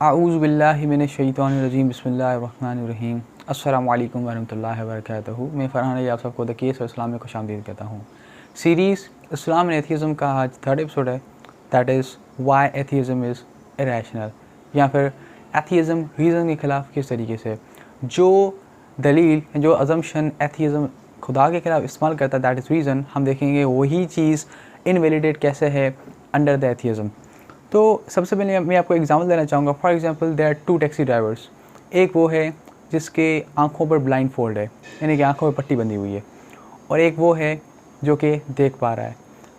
आऊज़ु बिल्लाहि मिनश्शैतानिर्रजीम बिस्मिल्लाहिर्रहमानिर्रहीम अस्सलामु अलैकुम वरहमतुल्लाहि वबरकातुहू। मैं फ़रहान अली आप सबको द केस और इस्लाम में खुशामदीद कहता हूँ। सीरीज़ इस्लाम एंड एथियज़म का आज थर्ड एपिसोड है, that is why atheism is irrational, या फिर एथियज़म रीज़न के ख़िलाफ़ किस तरीके से जो दलील जो अज़म्पशन एथियज़म खुदा के खिलाफ इस्तेमाल करता है, दैट इज़ रीज़न, हम देखेंगे वही चीज़ इनवैलिडेट कैसे है अंडर द एथियज़म। तो सबसे पहले मैं आपको एग्जांपल देना चाहूँगा। For example there are two taxi drivers. एक वो है जिसके आंखों पर ब्लाइंड फोल्ड है, यानी कि आंखों पर पट्टी बंधी हुई है, और एक वो है जो कि देख पा रहा है।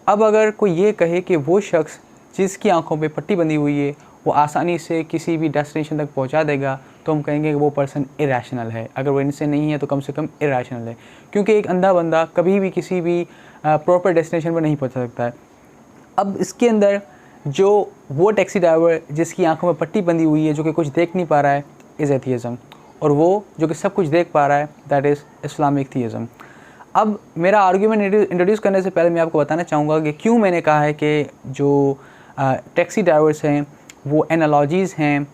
अब अगर कोई ये कहे कि वो शख्स जिसकी आंखों पे पट्टी बंधी हुई है वो आसानी से किसी भी डेस्टिनेशन तक पहुंचा देगा, तो हम कहेंगे कि वो पर्सन इरैशनल है। अगर वो इनसे नहीं है तो कम से कम इरैशनल है, क्योंकि एक अंधा बंदा कभी भी किसी भी प्रॉपर डेस्टिनेशन पर नहीं पहुंचा सकता है। अब इसके अंदर जो वो टैक्सी ड्राइवर जिसकी आंखों में पट्टी बंधी हुई है, जो कि कुछ देख नहीं पा रहा है, इज़ एथियज़म, और वो जो कि सब कुछ देख पा रहा है, दैट इज़ इस्लामिक थियज़म। अब मेरा आर्ग्यूमेंट इंट्रोड्यूस करने से पहले मैं आपको बताना चाहूँगा कि क्यों मैंने कहा है कि जो टैक्सी ड्राइवर्स हैं वो एनालॉजीज़ हैं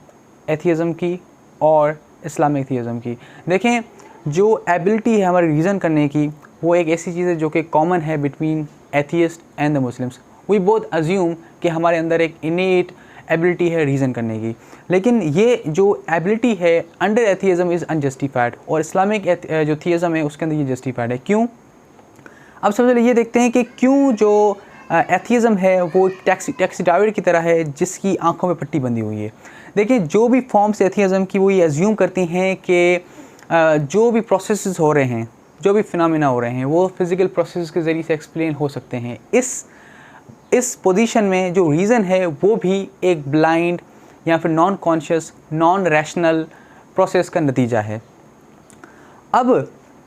एथियज़म की और इस्लामिक थियज़म की। देखें, जो एबिलिटी है हमारी रीज़न करने की, वो एक ऐसी चीज़ है जो कि कॉमन है between atheist and the Muslims. We both assume कि हमारे अंदर एक इनेट एबिलिटी है रीज़न करने की, लेकिन ये जो एबिलिटी है अंडर एथियज़म इज़ अनजस्टिफाइड, और इस्लामिक जो थियज़म है उसके अंदर ये जस्टिफाइड है। क्यों? अब सबसे पहले ये देखते हैं कि क्यों जो एथियज़म है वो टैक्सी ड्राइवर की तरह है जिसकी आंखों में पट्टी बंधी हुई है। देखिए, जो भी फॉर्म्स एथियज़म की वो ये अज्यूम करती हैं कि जो भी प्रोसेसेस हो रहे हैं, जो भी फिनोमेना हो रहे हैं, वो फिज़िकल प्रोसेस के ज़रिए से एक्सप्लेन हो सकते हैं। इस पोजीशन में जो रीज़न है वो भी एक ब्लाइंड या फिर non conscious non rational process का नतीजा है। अब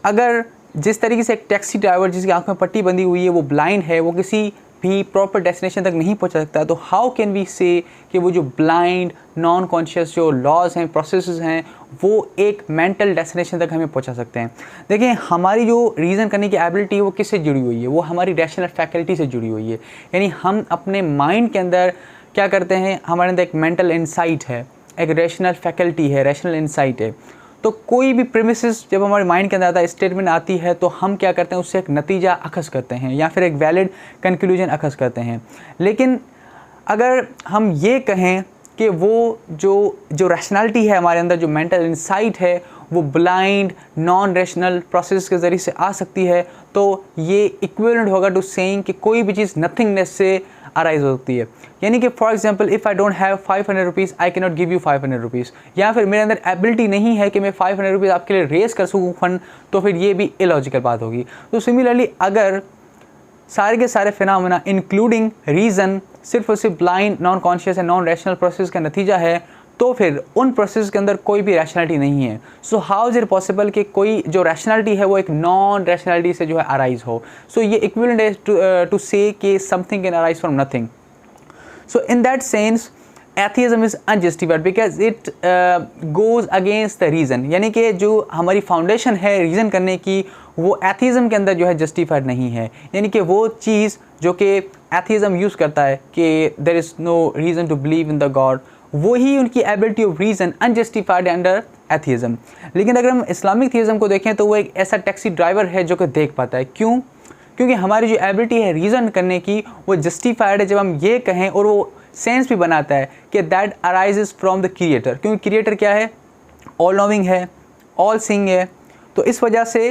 अगर जिस तरीके से एक टैक्सी ड्राइवर जिसकी आंख में पट्टी बंधी हुई है वो ब्लाइंड है, वो किसी भी प्रॉपर डेस्टिनेशन तक नहीं पहुंच सकता, तो हाउ कैन वी से कि वो जो ब्लाइंड नॉन कॉन्शियस जो लॉज हैं, प्रोसेसेस हैं, वो एक मेंटल डेस्टिनेशन तक हमें पहुंचा सकते हैं। देखिए, हमारी जो रीज़न करने की एबिलिटी है वो किससे जुड़ी हुई है? वो हमारी रैशनल फैकल्टी से जुड़ी हुई है। यानी हम अपने माइंड के अंदर क्या करते हैं, हमारे अंदर एक मेंटल इंसाइट है, एक रैशनल फैकल्टी है, रैशनल इंसाइट है। तो कोई भी प्रीमिसेस जब हमारे माइंड के अंदर आता है, स्टेटमेंट आती है, तो हम क्या करते हैं, उससे एक नतीजा अखज़ करते हैं या फिर एक वैलिड कंक्लूजन अखज़ करते हैं। लेकिन अगर हम ये कहें कि वो जो रैशनैलिटी है हमारे अंदर, जो मेंटल इंसाइट है, वो ब्लाइंड नॉन रैशनल प्रोसेस के ज़रिए से आ सकती है, तो ये इक्विवेलेंट होगा टू सेइंग कि कोई भी चीज़ नथिंगनेस से अराइज हो सकती है। यानी कि for example, if I don't have 500 rupees I can not give you 500 rupees, या फिर मेरे अंदर एबिलिटी नहीं है कि मैं 500 रुपीज़ आपके लिए रेस कर सकूँ फंड, तो फिर ये भी इलॉजिकल बात होगी। तो सिमिलरली अगर सारे के सारे फिनोमेना इंक्लूडिंग रीज़न सिर्फ और सिर्फ blind non conscious and non rational process का नतीजा है, तो फिर उन प्रोसेस के अंदर कोई भी रैशनैलिटी नहीं है। So how is it possible कि कोई जो रैशनैलिटी है वो एक नॉन रैशनैलिटी से जो है अराइज हो? सो ये इक्विवेलेंट है टू से कि something can arise from nothing. So in that sense, atheism is unjustified because it goes against the reason। यानी कि जो हमारी फाउंडेशन है रीज़न करने की, वो एथिज़म के अंदर जो है जस्टिफाइड नहीं है। यानी कि वो चीज़ जो कि एथिज़म यूज़ करता है कि there is no reason to believe in the God, वही उनकी ability of reason unjustified under atheism. लेकिन अगर हम इस्लामिक थियज़म को देखें तो वो एक ऐसा टैक्सी ड्राइवर है जो कि देख पाता है। क्यों? क्योंकि हमारी जो एबिलिटी है रीज़न करने की वो जस्टिफाइड है जब हम ये कहें, और वो सेंस भी बनाता है कि that arises from the creator, क्योंकि क्रिएटर क्या है? ऑल नोविंग है, ऑल सीइंग है। तो इस वजह से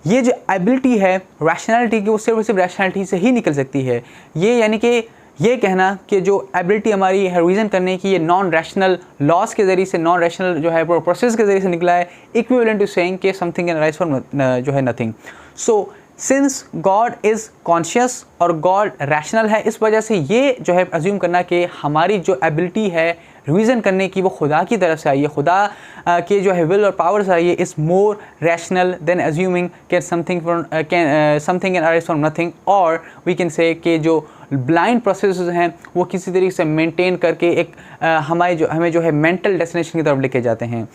ये जो एबिलिटी है रैशनैलिटी की, वो सिर्फ और सिर्फ रैशनैलिटी से ही निकल सकती है। ये यानी कि ये कहना कि जो एबिलिटी हमारी है रीज़न करने की, ये नॉन रैशनल लॉस के ज़रिए से, नॉन रैशनल जो है प्रोसेस के ज़रिए से निकला है, इक्विवेलेंट टू सेइंग कि समथिंग कैन अराइज फ्रॉम जो है nothing. So since God is conscious और गॉड रैशनल है, इस वजह से ये जो है अज्यूम करना कि हमारी जो एबिलिटी है रीज़न करने की वो खुदा की तरफ से आई है, खुदा के जो है विल और पावर से आई है, is more rational than assuming can something can arise from nothing. और वी कैन से कि जो ब्लाइंड प्रोसेसेस हैं वो किसी तरीके से मेंटेन करके एक हमें जो है मेंटल डेस्टिनेशन की तरफ लेके जाते हैं।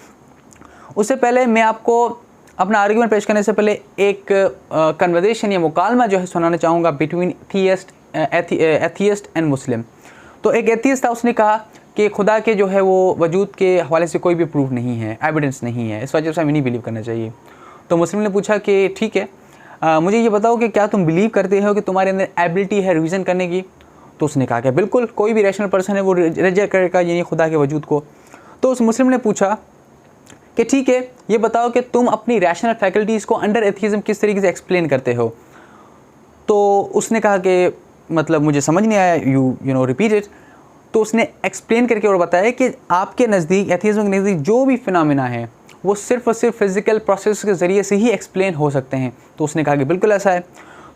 उससे पहले मैं आपको अपना आर्ग्यूमेंट पेश करने से पहले एक कन्वर्सेशन या मुकालमा जो है सुनाना चाहूँगा बिटवीन एथियस्ट एंड मुस्लिम। तो एक एथियस्ट था, उसने कहा कि खुदा के जो है वो वजूद के हवाले से कोई भी प्रूफ नहीं है, एविडेंस नहीं है, इस वजह से हमें नहीं बिलीव करना चाहिए। तो मुस्लिम ने पूछा कि ठीक है, मुझे ये बताओ कि क्या तुम बिलीव करते हो कि तुम्हारे अंदर एबिलिटी है रीज़न करने की? तो उसने कहा कि बिल्कुल, कोई भी रैशनल पर्सन है वो रिजेक्ट करेगा यानी खुदा के वजूद को। तो उस मुस्लिम ने पूछा कि ठीक है, ये बताओ कि तुम अपनी रैशनल फैकल्टीज़ को अंडर एथिज्म किस तरीके से एक्सप्लेन करते हो? तो उसने कहा कि मतलब मुझे समझ नहीं आया, यू नो रिपीट इट। तो उसने एक्सप्लेन करके और बताया कि आपके नज़दीक, एथिज्म के नज़दीक जो भी फिनोमेना है वो सिर्फ़ और सिर्फ फिज़िकल प्रोसेस के ज़रिए से ही एक्सप्लेन हो सकते हैं। तो उसने कहा कि बिल्कुल ऐसा है।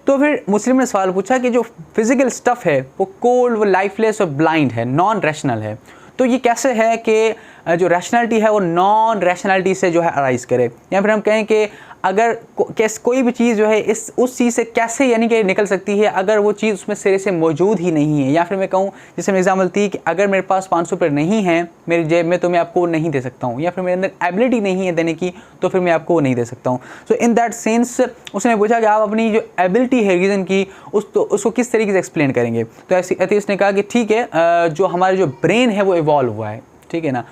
तो फिर मुस्लिम ने सवाल पूछा कि जो फिज़िकल स्टफ़ है वो कोल्ड, वो लाइफलेस और ब्लाइंड है, नॉन रैशनल है, तो ये कैसे है कि जो रैशनैलिटी है वो नॉन रैशनैलिटी से जो है अराइज़ करे? या फिर हम कहें कि अगर कोई भी चीज़ जो है उस चीज़ से कैसे यानी कि निकल सकती है अगर वो चीज़ उसमें सिरे से मौजूद ही नहीं है? या फिर मैं कहूँ, जैसे मैं एग्जाम्पल थी कि अगर मेरे पास 500 रुपये नहीं है मेरी जेब में तो मैं आपको नहीं दे सकता हूँ, या फिर मेरे अंदर एबिलिटी नहीं है देने की तो फिर मैं आपको वो नहीं दे सकता हूँ। सो इन दैट सेंस उसने पूछा कि आप अपनी जो एबिलिटी है रीज़न की उसको किस तरीके से एक्सप्लेन करेंगे? तो ऐसे उसने कहा कि ठीक है, जो हमारे जो ब्रेन है वो इवॉल्व हुआ है, ठीक है ना।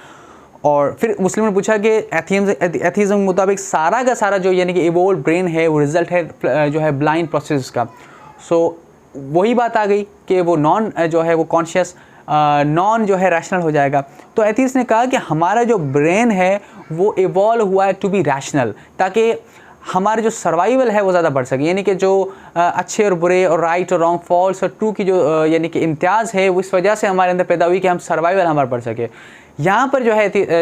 और फिर मुस्लिम ने पूछा कि एथिज्म के मुताबिक सारा का सारा जो यानी कि इवोल्व ब्रेन है वो रिज़ल्ट है जो है ब्लाइंड प्रोसेस का। सो वही बात आ गई कि वो नॉन जो है वो कॉन्शियस नॉन जो है रैशनल हो जाएगा। तो एथिस्ट ने कहा कि हमारा जो ब्रेन है वो इवॉल्व हुआ है टू बी रैशनल, ताकि हमारे जो सर्वाइवल है वो ज़्यादा बढ़ सके, यानी कि जो अच्छे और बुरे और राइट और रॉन्ग, फॉल्स और ट्रू की जो यानी कि इम्तियाज़ है वो इस वजह से हमारे अंदर पैदा हुई कि हम सर्वाइवल हमारा बढ़ सके। यहाँ पर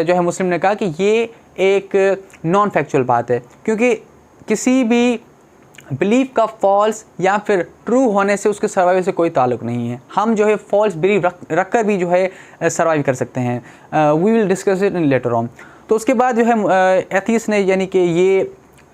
जो है मुस्लिम ने कहा कि ये एक नॉन फैक्चुअल बात है, क्योंकि किसी भी बिलीफ का फॉल्स या फिर ट्रू होने से उसके सर्वाइवल से कोई ताल्लुक नहीं है। हम जो है फॉल्स बिलीफ रख कर भी जो है सर्वाइव कर सकते हैं। We will discuss it in later on. तो उसके बाद जो है एथिस्ट ने यानी कि ये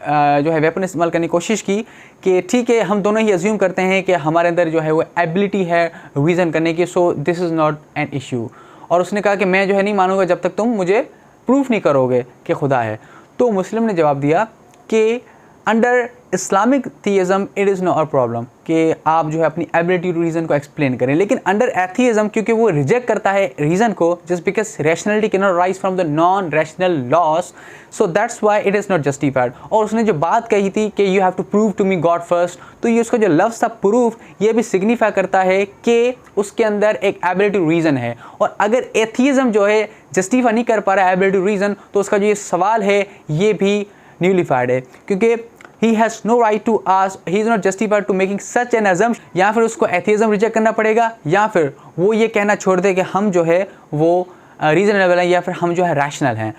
जो है वेपन इस्तेमाल करने की कोशिश की कि ठीक है, हम दोनों ही अज्यूम करते हैं कि हमारे अंदर जो है वो एबिलिटी है रीज़न करने की, so this is not an issue. और उसने कहा कि मैं जो है नहीं मानूंगा जब तक तुम मुझे प्रूफ नहीं करोगे कि खुदा है। तो मुस्लिम ने जवाब दिया कि under Islamic theism it is no a problem कि आप जो है अपनी एबिलिटी टू रीज़न को एक्सप्लेन करें, लेकिन अंडर एथीइज्म क्योंकि वो रिजेक्ट करता है रीज़न को just because rationality can not rise from the non rational laws, so that's why it is not justified. और उसने जो बात कही थी कि you have to prove to me God first, तो ये उसका जो लफ्ज़ था प्रूफ, ये भी सिग्निफाई करता है कि उसके अंदर एक एबिलिटी रीज़न है। और अगर एथीइज्म जो है जस्टिफाई नहीं कर पा रहा है एबिलिटी रीज़न, तो उसका जो ये सवाल है ये भी न्यूलिफाइड है, क्योंकि he has no right to ask, he is not justified to making such an assumption। या फिर उसको एथीइज्म रिजेक्ट करना पड़ेगा या फिर वो ये कहना छोड़ दे कि हम जो है वो रीजनेबल हैं या फिर हम जो है रैशनल हैं।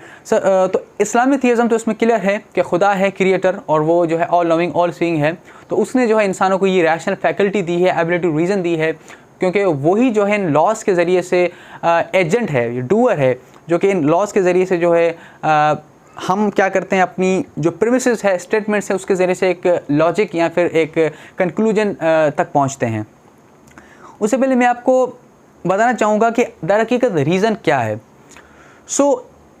तो इस्लामिक थीइज्म तो इसमें क्लियर है कि खुदा है क्रिएटर और वो जो है ऑल नोइंग ऑल सीइंग है, तो उसने जो है इंसानों को ये रैशनल फैकल्टी दी है, एबिलिटी टू रीज़न दी है, क्योंकि वही जो है इन लॉस के ज़रिए से एजेंट है, डूअर है, जो कि इन लॉस के ज़रिए से जो है हम क्या करते हैं, अपनी जो प्रीमिसेस है, स्टेटमेंट्स है, उसके ज़रिए से एक लॉजिक या फिर एक कंक्लूजन तक पहुंचते हैं। उससे पहले मैं आपको बताना चाहूँगा कि दर हकीकत रीज़न क्या है।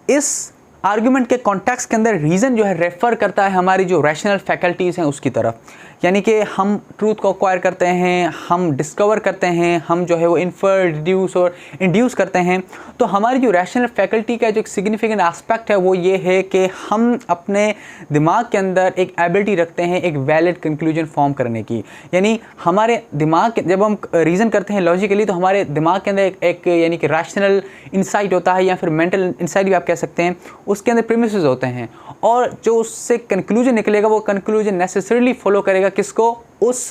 इस आर्गुमेंट के कॉन्टेक्स्ट के अंदर रीज़न जो है रेफ़र करता है हमारी जो रैशनल फैकल्टीज़ हैं उसकी तरफ, यानी कि हम ट्रूथ को एक्वायर करते हैं, हम डिस्कवर करते हैं, हम जो है वो इन्फर, डिड्यूस और इंड्यूस करते हैं। तो हमारी जो रैशनल फैकल्टी का जो एक सिग्निफिकेंट एस्पेक्ट है वो ये है कि हम अपने दिमाग के अंदर एक एबिलिटी रखते हैं एक वैलिड कंक्लूजन फॉर्म करने की। यानी हमारे दिमाग जब हम रीज़न करते हैं लॉजिकली, तो हमारे दिमाग के अंदर एक यानी कि रैशनल इंसाइट होता है या फिर मेंटल इंसाइट भी आप कह सकते हैं, उसके अंदर प्रीमिसेस होते हैं और जो उससे कंक्लूजन निकलेगा वो कंक्लूजन नेसेसरीली फॉलो करेगा किसको, उस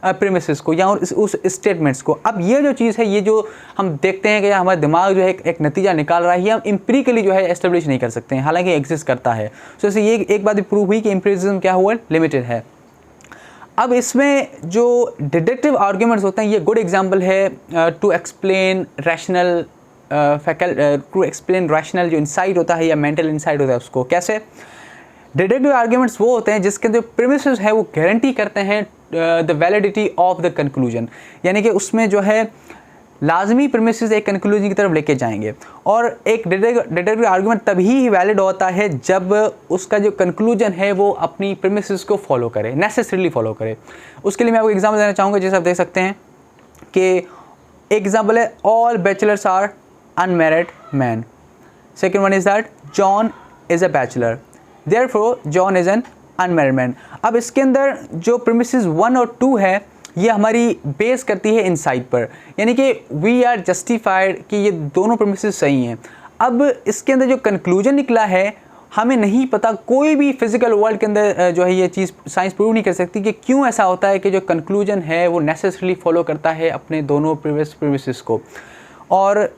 प्रीमिसेस को या उस स्टेटमेंट्स को। अब ये जो चीज़ है, ये जो हम देखते हैं कि हमारा दिमाग जो है एक नतीजा निकाल रहा है, ये हम एम्पिरिकली जो है एस्टेब्लिश नहीं कर सकते हैं, हालांकि एग्जिस्ट करता है। सो इससे ये एक बात भी प्रूव हुई कि एम्पिरिसिज्म क्या हुआ, लिमिटेड है। अब इसमें जो डिडक्टिव आर्ग्यूमेंट्स होते हैं, ये गुड एग्जाम्पल है to explain rational to explain rational जो इंसाइट होता है या मेंटल इंसाइट होता है उसको। कैसे? डिडक्टिव आर्ग्यूमेंट्स वो होते हैं जिसके जो प्रीमिसेस है वो गारंटी करते हैं the validity of the conclusion, यानी कि उसमें जो है लाजमी प्रीमिसेस एक कंक्लूजन की तरफ लेके जाएंगे। और एक डिडक्टिव आर्ग्यूमेंट तभी वैलिड होता है जब उसका जो कंक्लूजन है वो अपनी प्रीमिसेस को फॉलो करे, नेसेसरीली फॉलो करे। उसके लिए मैं आपको एग्जाम्पल देना चाहूँगा, जैसे आप देख सकते हैं कि एग्जाम्पल है all bachelors are unmarried man. Second one is that John is a bachelor. Therefore, John is an unmarried man. अब इसके अंदर जो premises 1 और 2 है ये हमारी बेस करती है इनसाइड पर, यानी कि वी आर जस्टिफाइड कि ये दोनों premises सही हैं। अब इसके अंदर जो कंक्लूजन निकला है हमें नहीं पता, कोई भी फिजिकल वर्ल्ड के अंदर जो है ये चीज़ साइंस प्रूव नहीं कर सकती कि क्यों ऐसा होता है कि जो कंक्लूजन है वो नेसेसरली फॉलो करता है अपने दोनों प्रीवियस प्रीमिसेस को। और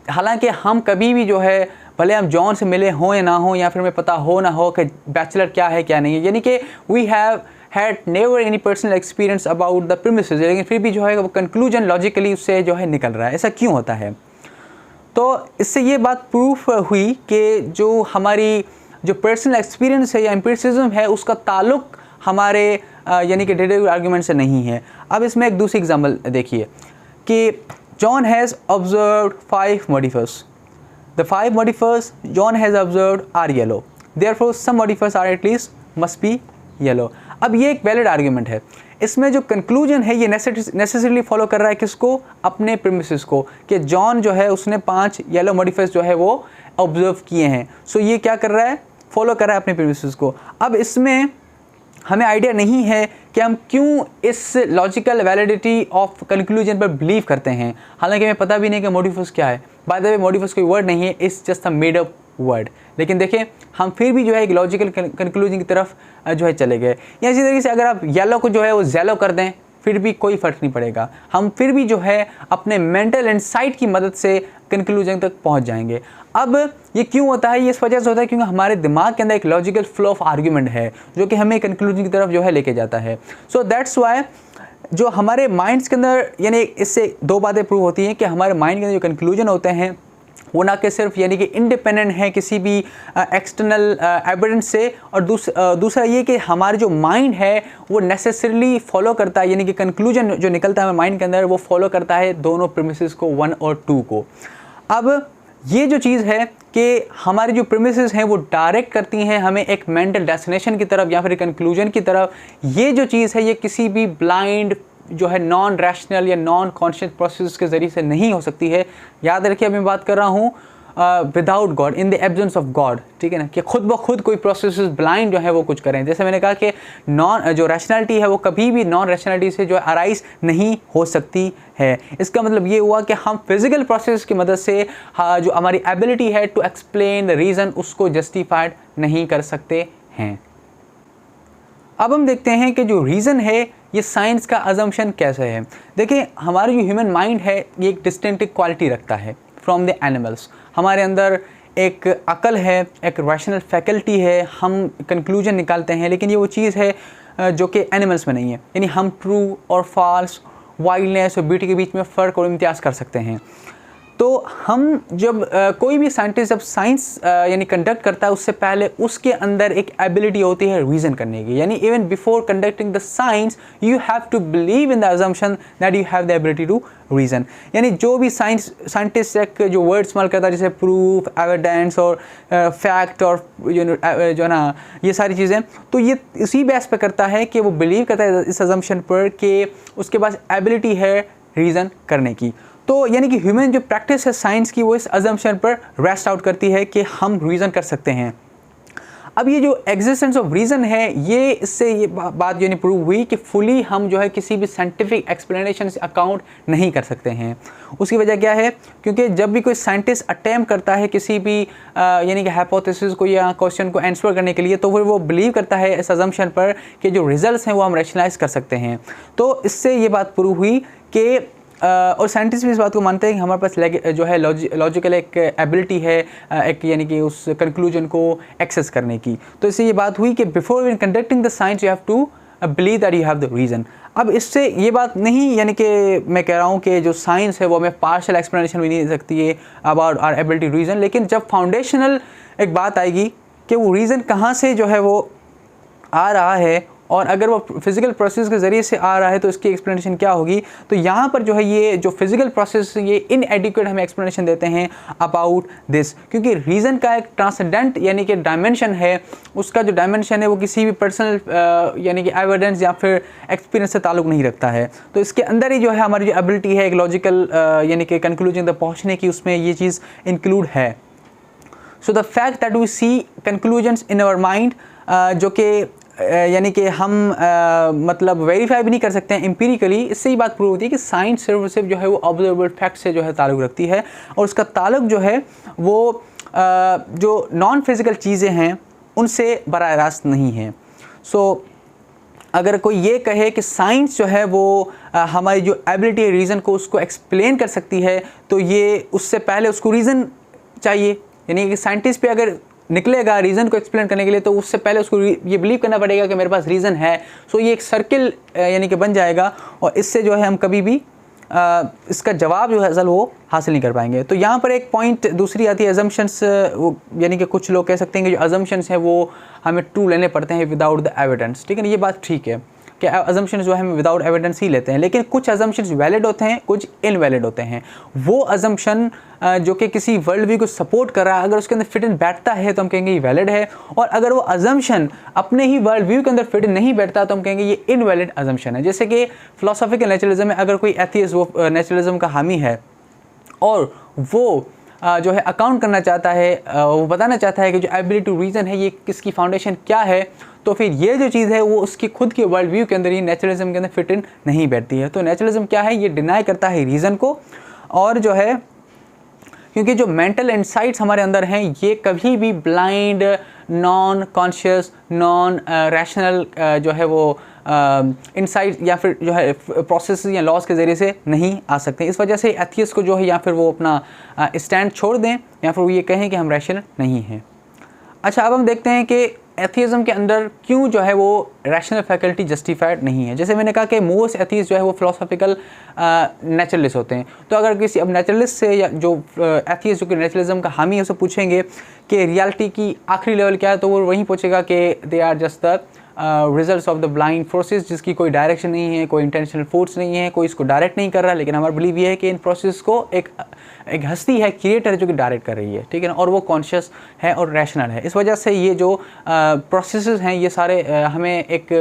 हालांकि हम कभी भी जो है भले हम जॉन से मिले हों या ना हो, या फिर हमें पता हो ना हो कि बैचलर क्या है क्या नहीं है, यानी कि we have had never any personal experience about the premises, लेकिन फिर भी जो है वो कंक्लूजन लॉजिकली उससे जो है निकल रहा है। ऐसा क्यों होता है? तो इससे ये बात प्रूफ हुई कि जो हमारी जो पर्सनल एक्सपीरियंस है या एम्पिरिसिज्म है उसका ताल्लुक हमारे यानी कि डिडक्टिव आर्गूमेंट से नहीं है। अब इसमें एक दूसरी एग्जांपल देखिए कि John has observed 5 modifiers. The 5 modifiers John has observed are yellow, therefore some modifiers are at least must be yellow. अब ये एक वैलिड आर्गूमेंट है। इसमें जो कंक्लूजन है ये नेसेसरीली फॉलो कर रहा है किसको? अपने प्रीमिसेस को, कि जॉन जो है उसने 5 येलो मॉडिफायर्स जो है वो ऑब्जर्व किए हैं। सो ये क्या कर रहा है? फॉलो कर रहा है अपने प्रीमिसेस को। अब इसमें हमें आइडिया नहीं है कि हम क्यों इस लॉजिकल वैलिडिटी ऑफ कंक्लूजन पर बिलीव करते हैं, हालांकि हमें पता भी नहीं कि मॉडिफायर्स क्या है। बाय द वे मॉडिफायर्स कोई वर्ड नहीं है, it's just a made up word, लेकिन देखिए हम फिर भी जो है एक लॉजिकल कंक्लूजन की तरफ जो है चले गए। या इसी तरीके से अगर आप येलो को जो है वो जेलो कर दें फिर भी कोई फ़र्क नहीं पड़ेगा, हम फिर भी जो है अपने मेंटल इंसाइट की मदद से कंक्लूजन तक पहुंच जाएंगे। अब ये क्यों होता है? ये इस वजह से होता है क्योंकि हमारे दिमाग के अंदर एक लॉजिकल फ्लो ऑफ आर्ग्यूमेंट है जो कि हमें कंक्लूजन की तरफ जो है लेके जाता है। सो दैट्स वाई जो हमारे माइंड्स के अंदर, यानी इससे 2 बातें प्रूव होती हैं कि हमारे माइंड के अंदर जो कंक्लूजन होते हैं वो ना कि सिर्फ यानी कि इंडिपेंडेंट है किसी भी एक्सटर्नल एविडेंस से, और दूसरा ये कि हमारा जो माइंड है वो नेसेसरली फॉलो करता है, यानी कि कंक्लूजन जो निकलता है हमारे माइंड के अंदर वो फॉलो करता है दोनों प्रीमिसेस को, 1 और 2 को। अब ये जो चीज़ है कि हमारी जो प्रीमिसेस हैं वो डायरेक्ट करती हैं हमें एक मेंटल डेस्टिनेशन की तरफ या फिर कंक्लूजन की तरफ। ये जो चीज़ है ये किसी भी ब्लाइंड जो है नॉन रैशनल या नॉन कॉन्शियस प्रोसेस के ज़रिए से नहीं हो सकती है। याद रखिए मैं बात कर रहा हूँ without God, in the absence of God, ठीक है ना, कि खुद ब खुद कोई प्रोसेस ब्लाइंड जो है वो कुछ करें। जैसे मैंने कहा कि जो रैशनैलिटी है वो कभी भी नॉन रैशनैलिटी से जो अराइज नहीं हो सकती है। इसका मतलब ये हुआ कि हम फिज़िकल प्रोसेस की मदद से जो हमारी एबिलिटी है टू एक्सप्लेन द रीज़न उसको जस्टिफाइड नहीं कर सकते हैं। अब हम देखते हैं कि जो रीज़न है ये साइंस का अजम्पशन कैसे है। देखिए हमारा जो ह्यूमन माइंड है ये एक डिस्टिंक्टिव क्वालिटी रखता है फ्रॉम द एनिमल्स। हमारे अंदर एक अकल है, एक रैशनल फैकल्टी है, हम कंक्लूजन निकालते हैं, लेकिन ये वो चीज़ है जो कि एनिमल्स में नहीं है। यानी हम ट्रू और फॉल्स, वाइल्डनेस और ब्यूटी के बीच में फ़र्क और इम्तियाज़ कर सकते हैं। तो हम जब कोई भी साइंटिस्ट जब साइंस यानी कंडक्ट करता है उससे पहले उसके अंदर एक एबिलिटी होती है रीज़न करने की। यानी even before conducting the science you have to believe in the assumption that you have the ability to reason. यानी जो भी साइंटिस्ट एक जो वर्ड इस्तेमाल करता है जैसे प्रूफ, एविडेंस और फैक्ट और जो ना ये सारी चीज़ें, तो ये इसी बेस पे करता है कि वो बिलीव करता है इस अजम्पशन पर कि उसके पास एबिलिटी है रीज़न करने की। तो यानी कि ह्यूमन जो प्रैक्टिस है साइंस की वो इस अजम्पशन पर रेस्ट आउट करती है कि हम रीज़न कर सकते हैं। अब ये जो एग्जिस्टेंस ऑफ रीज़न है ये इससे ये बात यानी प्रूव हुई कि फुली हम जो है किसी भी साइंटिफिक एक्सप्लेनेशन से अकाउंट नहीं कर सकते हैं। उसकी वजह क्या है? क्योंकि जब भी कोई साइंटिस्ट अटैम्प्ट करता है किसी भी यानी कि हाइपोथेसिस को या क्वेश्चन को आंसर करने के लिए, तो फिर वो बिलीव करता है इस अजम्पशन पर कि जो रिजल्ट्स हैं वो हम रैशनलाइज कर सकते हैं। तो इससे ये बात प्रूव हुई कि और साइंटिस्ट भी इस बात को मानते हैं कि हमारे पास जो है लॉजिकल एक एबिलिटी है एक यानी कि उस कंक्लूजन को एक्सेस करने की। तो इससे ये बात हुई कि before in conducting the science you have to believe that you have the reason. अब इससे ये बात नहीं यानी कि मैं कह रहा हूँ कि जो साइंस है वो हमें पार्शियल एक्सप्लेनेशन भी नहीं दे सकती है अबाउट आवर एबिलिटी रीज़न, लेकिन जब फाउंडेशनल एक बात आएगी कि वो रीज़न कहाँ से जो है वो आ रहा है और अगर वो फिज़िकल प्रोसेस के ज़रिए से आ रहा है तो इसकी एक्सप्लेनेशन क्या होगी। तो यहाँ पर जो है ये जो फिज़िकल प्रोसेस ये इनएडिक्वेट हमें एक्सप्लेनेशन देते हैं अबाउट दिस, क्योंकि रीज़न का एक ट्रांसेंडेंट यानी कि डायमेंशन है, उसका जो डायमेंशन है वो किसी भी पर्सनल यानी कि एविडेंस या फिर एक्सपीरियंस से ताल्लुक़ नहीं रखता है। तो इसके अंदर ही जो है हमारी जो एबिलिटी है एक लॉजिकल यानी कि कंक्लूजन तक पहुँचने की, उसमें ये चीज़ इंक्लूड है। So the fact that we see conclusions in our mind, जो कि यानी कि हम मतलब वेरीफाई भी नहीं कर सकते हैं एम्पिरिकली, इससे ही बात प्रूव होती है कि साइंस सिर्फ जो है वो ऑब्जर्वेबल फैक्ट से जो है ताल्लुक़ रखती है, और उसका ताल्लुक़ जो है वो जो नॉन फिज़िकल चीज़ें हैं उनसे बराह रास्त नहीं है। सो अगर कोई ये कहे कि साइंस जो है वो हमारी जो एबिलिटी है रीज़न को उसको एक्सप्लेन कर सकती है, तो ये उससे पहले उसको रीज़न चाहिए। यानी कि साइंटिस्ट पे अगर निकलेगा रीज़न को एक्सप्लेन करने के लिए, तो उससे पहले उसको ये बिलीव करना पड़ेगा कि मेरे पास रीज़न है। सो ये एक सर्किल यानी कि बन जाएगा, और इससे जो है हम कभी भी इसका जवाब जो है असल वो हासिल नहीं कर पाएंगे। तो यहाँ पर एक पॉइंट दूसरी आती है अजम्पशंस, यानी कि कुछ लोग कह सकते हैं कि जो अजम्पशंस हैं वो हमें ट्रू लेने पड़ते हैं विदाउट द एविडेंस। ठीक है ना, ये बात ठीक है कि अजम्पशंस जो है हम विदाउट एविडेंस ही लेते हैं, लेकिन कुछ अजम्पशंस वैलिड होते हैं, कुछ इनवैलिड होते हैं। वो अजम्पशन जो कि किसी वर्ल्ड व्यू को सपोर्ट कर रहा है, अगर उसके अंदर फिट इन बैठता है तो हम कहेंगे ये वैलिड है, और अगर वो अजम्पशन अपने ही वर्ल्ड व्यू के अंदर फिट इन नहीं बैठता तो हम कहेंगे ये इनवैलिड अजम्पशन है। जैसे कि फिलोसॉफिकल नेचुरलिज्म में अगर कोई एथियस्ट वो नेचुरलिज्म का हामी है और वो जो है अकाउंट करना चाहता है, वो बताना चाहता है कि जो एबिलिटी टू रीज़न है ये किसकी फाउंडेशन क्या है, तो फिर ये जो चीज़ है वो उसकी खुद की वर्ल्ड व्यू के अंदर ही नेचुरलिज्म के अंदर फिट इन नहीं बैठती है। तो नेचुरलिज्म क्या है, ये डिनाई करता है रीज़न को, और जो है क्योंकि जो मेंटल इंसाइट्स हमारे अंदर हैं ये कभी भी blind, non conscious, non rational जो है वो इंसाइट या फिर जो है प्रोसेस या लॉज के ज़रिए से नहीं आ सकते। इस वजह से एथियस्ट को जो है या फिर वो अपना स्टैंड छोड़ दें या फिर वो ये कहें कि हम रैशनल नहीं हैं। अच्छा, अब हम देखते हैं कि एथियज़म के अंदर क्यों जो है वो रैशनल फैकल्टी जस्टिफाइड नहीं है। जैसे मैंने कहा कि मोस्ट एथियस्ट जो है वो फिलोसॉफिकल नेचुरलिस्ट होते हैं। तो अगर किसी अब नेचुरलिस्ट से या जो एथियस्ट जो कि नेचुरलिज्म का हामी है उसे पूछेंगे कि रियलिटी की आखिरी लेवल क्या है, तो वो वहीं पूछेगा कि they are just the results of the blind forces, जिसकी कोई डायरेक्शन नहीं है, कोई इंटेंशनल फोर्स नहीं है, कोई इसको डायरेक्ट नहीं कर रहा। लेकिन हमारा बिलीव ये है कि इन प्रोसेस को एक हस्ती है, क्रिएटर जो कि डायरेक्ट कर रही है। ठीक है ना, और वो कॉन्शियस है और रैशनल है। इस वजह से ये जो प्रोसेसेस हैं ये सारे हमें एक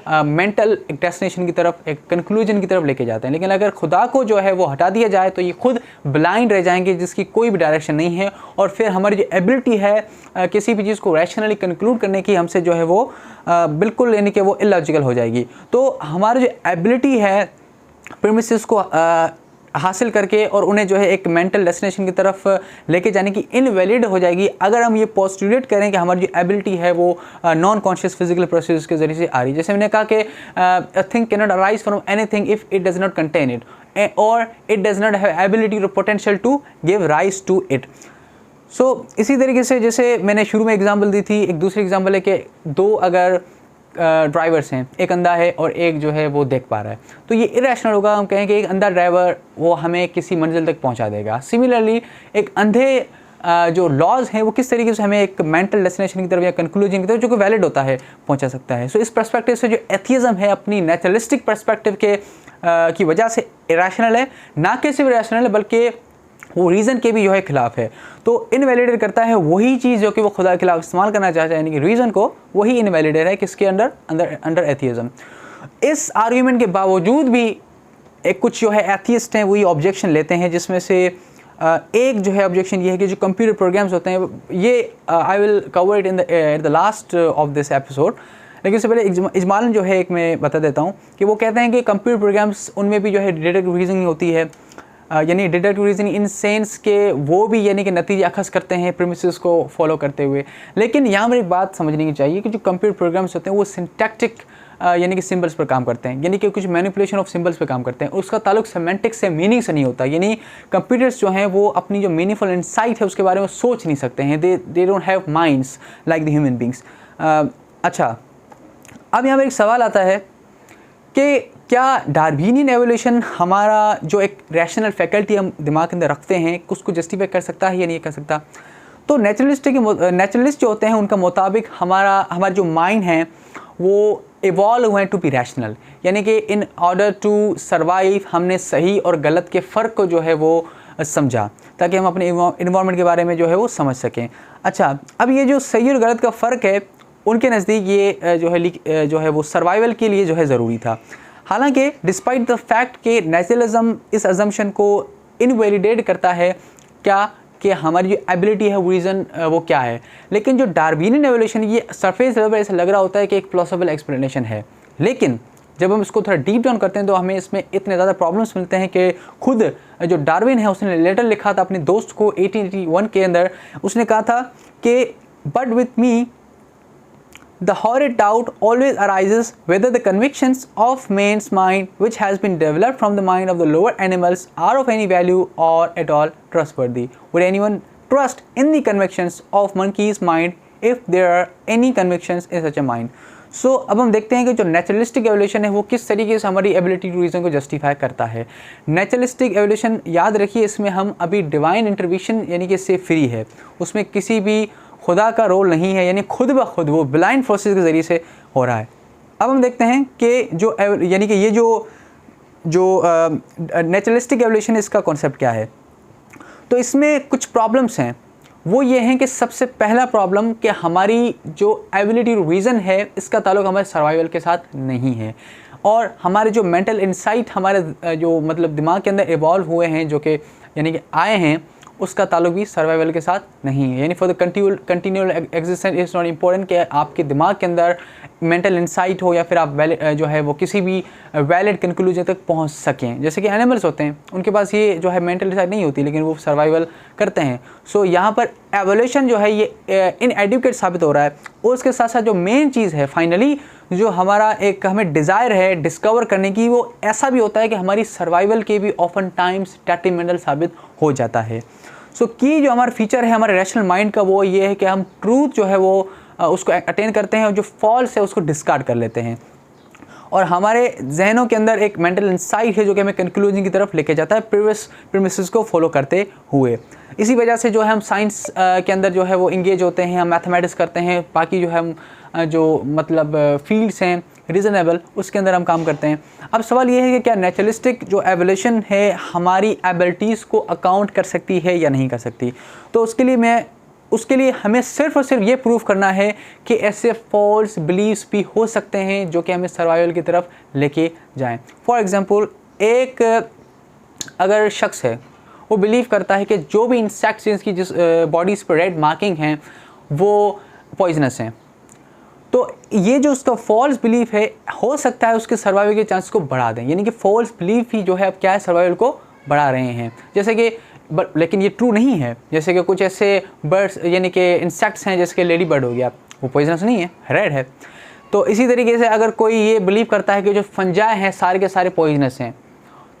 मेंटल एक डेस्टिनेशन की तरफ, एक कंक्लूजन की तरफ लेके जाते हैं। लेकिन अगर खुदा को जो है वो हटा दिया जाए तो ये खुद ब्लाइंड रह जाएंगे, जिसकी कोई भी डायरेक्शन नहीं है, और फिर हमारी जो एबिलिटी है किसी भी चीज़ को रैशनली कंक्लूड करने की, हमसे जो है वो बिल्कुल यानी कि वो इलॉजिकल हो जाएगी। तो हमारी जो एबिलिटी है प्रीमिसेस को हासिल करके और उन्हें जो है एक मेंटल डेस्टिनेशन की तरफ लेके जाने की इनवैलिड हो जाएगी अगर हम ये पोस्टुलेट करें कि हमारी जो एबिलिटी है वो नॉन कॉन्शियस फिजिकल प्रोसेस के जरिए से आ रही है। जैसे मैंने कहा कि a thing can not arise from anything if it does not contain it और it does not have ability और potential to give rise to it. So इसी तरीके से जैसे मैंने शुरू में एग्जाम्पल दी थी, एक दूसरी एग्जाम्पल है कि दो अगर ड्राइवर्स हैं, एक अंधा है और एक जो है वो देख पा रहा है, तो ये इरेशनल होगा हम कहें कि एक अंधा ड्राइवर वो हमें किसी मंजिल तक पहुंचा देगा। सिमिलरली एक अंधे जो लॉज हैं वो किस तरीके से हमें एक मेंटल डेस्टिनेशन की तरफ या कंक्लूजन की तरफ जो कि वैलिड होता है पहुंचा सकता है। सो इस पर्सपेक्टिव से जो एथियज़म है अपनी नेचुरलिस्टिक पर्सपेक्टिव के की वजह से इरेशनल है, ना कि सिर्फ इरेशनल है बल्कि वो रीज़न के भी जो है खिलाफ है। तो इनवैलिडेट करता है वही चीज़ जो कि वो खुदा के खिलाफ इस्तेमाल करना चाहता है, यानी कि रीज़न को, वही इनवैलिडेट है किसके अंडर एथियज़म। इस आर्ग्यूमेंट के बावजूद भी एक कुछ जो है एथियस्ट हैं वही ऑब्जेक्शन लेते हैं, जिसमें से एक जो है ऑब्जेक्शन ये है कि जो कंप्यूटर प्रोग्राम्स होते हैं ये I will cover it in the last of this episode, लेकिन उससे पहले इजमालन जो है एक मैं बता देता हूँ कि वो कहते हैं कि कंप्यूटर प्रोग्राम्स उनमें भी जो है डिडक्टिव रीजनिंग होती है, यानी डिडक्टिव रीजनिंग इन सेंस के वो भी यानी कि नतीजे अखज़ करते हैं प्रीमिसेस को फॉलो करते हुए। लेकिन यहाँ पर एक बात समझने की चाहिए कि जो कंप्यूटर प्रोग्राम्स होते हैं वो सिंटैक्टिक यानी कि सिंबल्स पर काम करते हैं, यानी कि कुछ मैनिपुलेशन ऑफ सिंबल्स पर काम करते हैं। उसका ताल्लुक सेमेंटिक्स से, मीनिंग से नहीं होता। यानी कंप्यूटर्स जो हैं वो अपनी जो मीनिंगफुल इंसाइट है उसके बारे में सोच नहीं सकते हैं। They don't have minds like the human beings. अच्छा, अब यहाँ पर एक सवाल आता है कि क्या डार्विनियन एवोल्यूशन हमारा जो एक रैशनल फैकल्टी हम दिमाग के अंदर रखते हैं उसको जस्टिफाई कर सकता है या नहीं कर सकता। तो नेचुरलिस्ट जो होते हैं उनका मुताबिक हमारा जो माइंड है वो इवॉल्व हुए टू बी रैशनल, यानी कि इन ऑर्डर टू सर्वाइव हमने सही और गलत के फ़र्क को जो है वो समझा, ताकि हम अपने इन्वायरमेंट के बारे में जो है वो समझ सकें। अच्छा, अब ये जो सही और गलत का फ़र्क है, उनके नज़दीक ये जो है वो सर्वाइवल के लिए जो है ज़रूरी था। हालांकि डिस्पाइट द फैक्ट कि नेचुरलिज्म इस अजम्पशन को इनवैलिडेट करता है क्या कि हमारी जो एबिलिटी है वो रीज़न वो क्या है, लेकिन जो डार्विनियन एवोल्यूशन ये सरफेस लेवल पर ऐसा लग रहा होता है कि एक प्लॉसिबल एक्सप्लेनेशन है, लेकिन जब हम इसको थोड़ा डीप डाउन करते हैं तो हमें इसमें इतने ज़्यादा प्रॉब्लम्स मिलते हैं कि खुद जो डार्विन है उसने लेटर लिखा था अपने दोस्त को 1881 के अंदर। उसने कहा था कि but with me the horrid doubt always arises whether the convictions of man's mind, which has been developed from the mind of the lower animals, are of any value or at all trustworthy. Would anyone trust in the convictions of monkey's mind if there are any convictions in such a mind? So अब हम देखते हैं कि जो naturalistic evolution है वो किस तरीके से हमारी एबिलिटी टू रीज़न को जस्टिफाई करता है। नेचुरलिस्टिक एवोल्यूशन, याद रखिए, इसमें हम अभी डिवाइन इंटरवेंशन यानी कि इससे फ्री है, उसमें किसी भी खुदा का रोल नहीं है, यानी खुद ब खुद वो ब्लाइंड फोर्सेस के ज़रिए से हो रहा है। अब हम देखते हैं कि जो यानी कि ये जो नेचुरलिस्टिक एवोल्यूशन है इसका कॉन्सेप्ट क्या है। तो इसमें कुछ प्रॉब्लम्स हैं। वो ये हैं कि सबसे पहला प्रॉब्लम कि हमारी जो एबिलिटी टू रीज़न है इसका ताल्लुक हमारे सर्वाइवल के साथ नहीं है, और हमारे जो मेंटल इंसाइट हमारे जो मतलब दिमाग के अंदर इवॉल्व हुए हैं, जो कि यानी कि आए हैं, उसका ताल्लुक भी सर्वाइवल के साथ नहीं है। यानी for the continual existence is not important कि आपके दिमाग के अंदर मेंटल इंसाइट हो या फिर आप जो है वो किसी भी वैलिड कंक्लूजन तक पहुंच सकें। जैसे कि एनिमल्स होते हैं, उनके पास ये जो है मेंटल इंसाइट नहीं होती, लेकिन वो सर्वाइवल करते हैं। सो यहाँ पर एवोल्यूशन जो है ये इनएडुकेट साबित हो रहा है। और उसके साथ साथ जो मेन चीज़ है फाइनली जो हमारा एक हमें डिज़ायर है डिस्कवर करने की, वो ऐसा भी होता है कि हमारी सर्वाइवल के भी ऑफन टाइम्स डेट्रीमेंटल साबित हो जाता है। सो की जो हमारा फीचर है हमारे रैशनल माइंड का वो ये है कि हम ट्रूथ जो है वो उसको अटेन करते हैं और जो फॉल्स है उसको डिस्कार्ड कर लेते हैं, और हमारे जहनों के अंदर एक मेंटल इंसाइट है जो कि हमें कंक्लूजन की तरफ लेके जाता है प्रीमिसेस को फॉलो करते हुए। इसी वजह से जो है हम साइंस के अंदर जो है वो इंगेज होते हैं, हम मैथमेटिक्स करते हैं, बाकी जो है हम जो मतलब फील्ड्स हैं रीज़नेबल उसके अंदर हम काम करते हैं। अब सवाल ये है कि क्या नेचुरलिस्टिक जो एवोल्यूशन है हमारी एबिलिटीज़ को अकाउंट कर सकती है या नहीं कर सकती। तो उसके लिए हमें सिर्फ और सिर्फ ये प्रूव करना है कि ऐसे फॉल्स बिलीव्स भी हो सकते हैं जो कि हमें सर्वाइवल की तरफ लेके जाएं। फॉर एग्जांपल, एक अगर शख्स है वो बिलीव करता है कि जो भी इंसेक्ट्स जिसकी जिस बॉडीज़ पर रेड मार्किंग हैं वो पॉइजनस हैं, तो ये जो उसका फॉल्स बिलीफ है हो सकता है उसके सर्वाइवल के चांस को बढ़ा दें। यानी कि फॉल्स बिलीफ ही जो है अब क्या है, सर्वाइवल को बढ़ा रहे हैं। जैसे कि लेकिन ये ट्रू नहीं है। जैसे कि कुछ ऐसे बर्ड्स यानी कि इंसेक्ट्स हैं, जैसे कि लेडी बर्ड हो गया, वो पॉइजनस नहीं है, रेड है। तो इसी तरीके से अगर कोई ये बिलीव करता है कि जो फंजाई हैं सारे के सारे पॉइजनस हैं,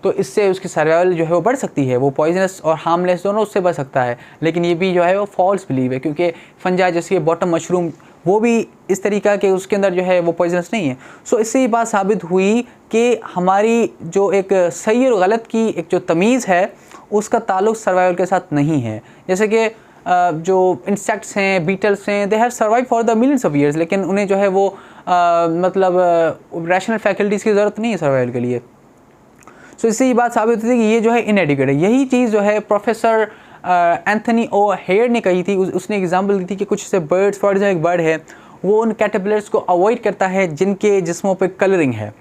तो इससे उसकी सर्वाइवल जो है वो बढ़ सकती है, वो पॉइजनस और हार्मलेस दोनों उससे बढ़ सकता है। लेकिन ये भी जो है वो फॉल्स बिलीव है, क्योंकि फंजाई जैसे बॉटम मशरूम वो भी इस तरीका के उसके अंदर जो है वो पॉइजनस नहीं है। सो इससे ये बात साबित हुई कि हमारी जो एक सही और गलत की एक जो तमीज़ है उसका ताल्लुक सर्वाइवल के साथ नहीं है। जैसे कि जो इंसेक्ट्स हैं, बीटल्स हैं, they have survive for the millions of years, लेकिन उन्हें जो है वो मतलब रैशनल फैकल्टीज़ की ज़रूरत नहीं है सर्वाइवल के लिए। सो इससे ये बात साबित होती है कि ये जो है इनएडिक्वेट है। यही चीज़ जो है प्रोफेसर एंथनी ओ हेयर ने कही थी। उसने एग्जांपल दी थी कि कुछ से बर्ड्स, फॉर एग्जाम्पल एक बर्ड है वो उन कैटरपिलर्स को अवॉइड करता है जिनके जिस्मों पे कलरिंग है,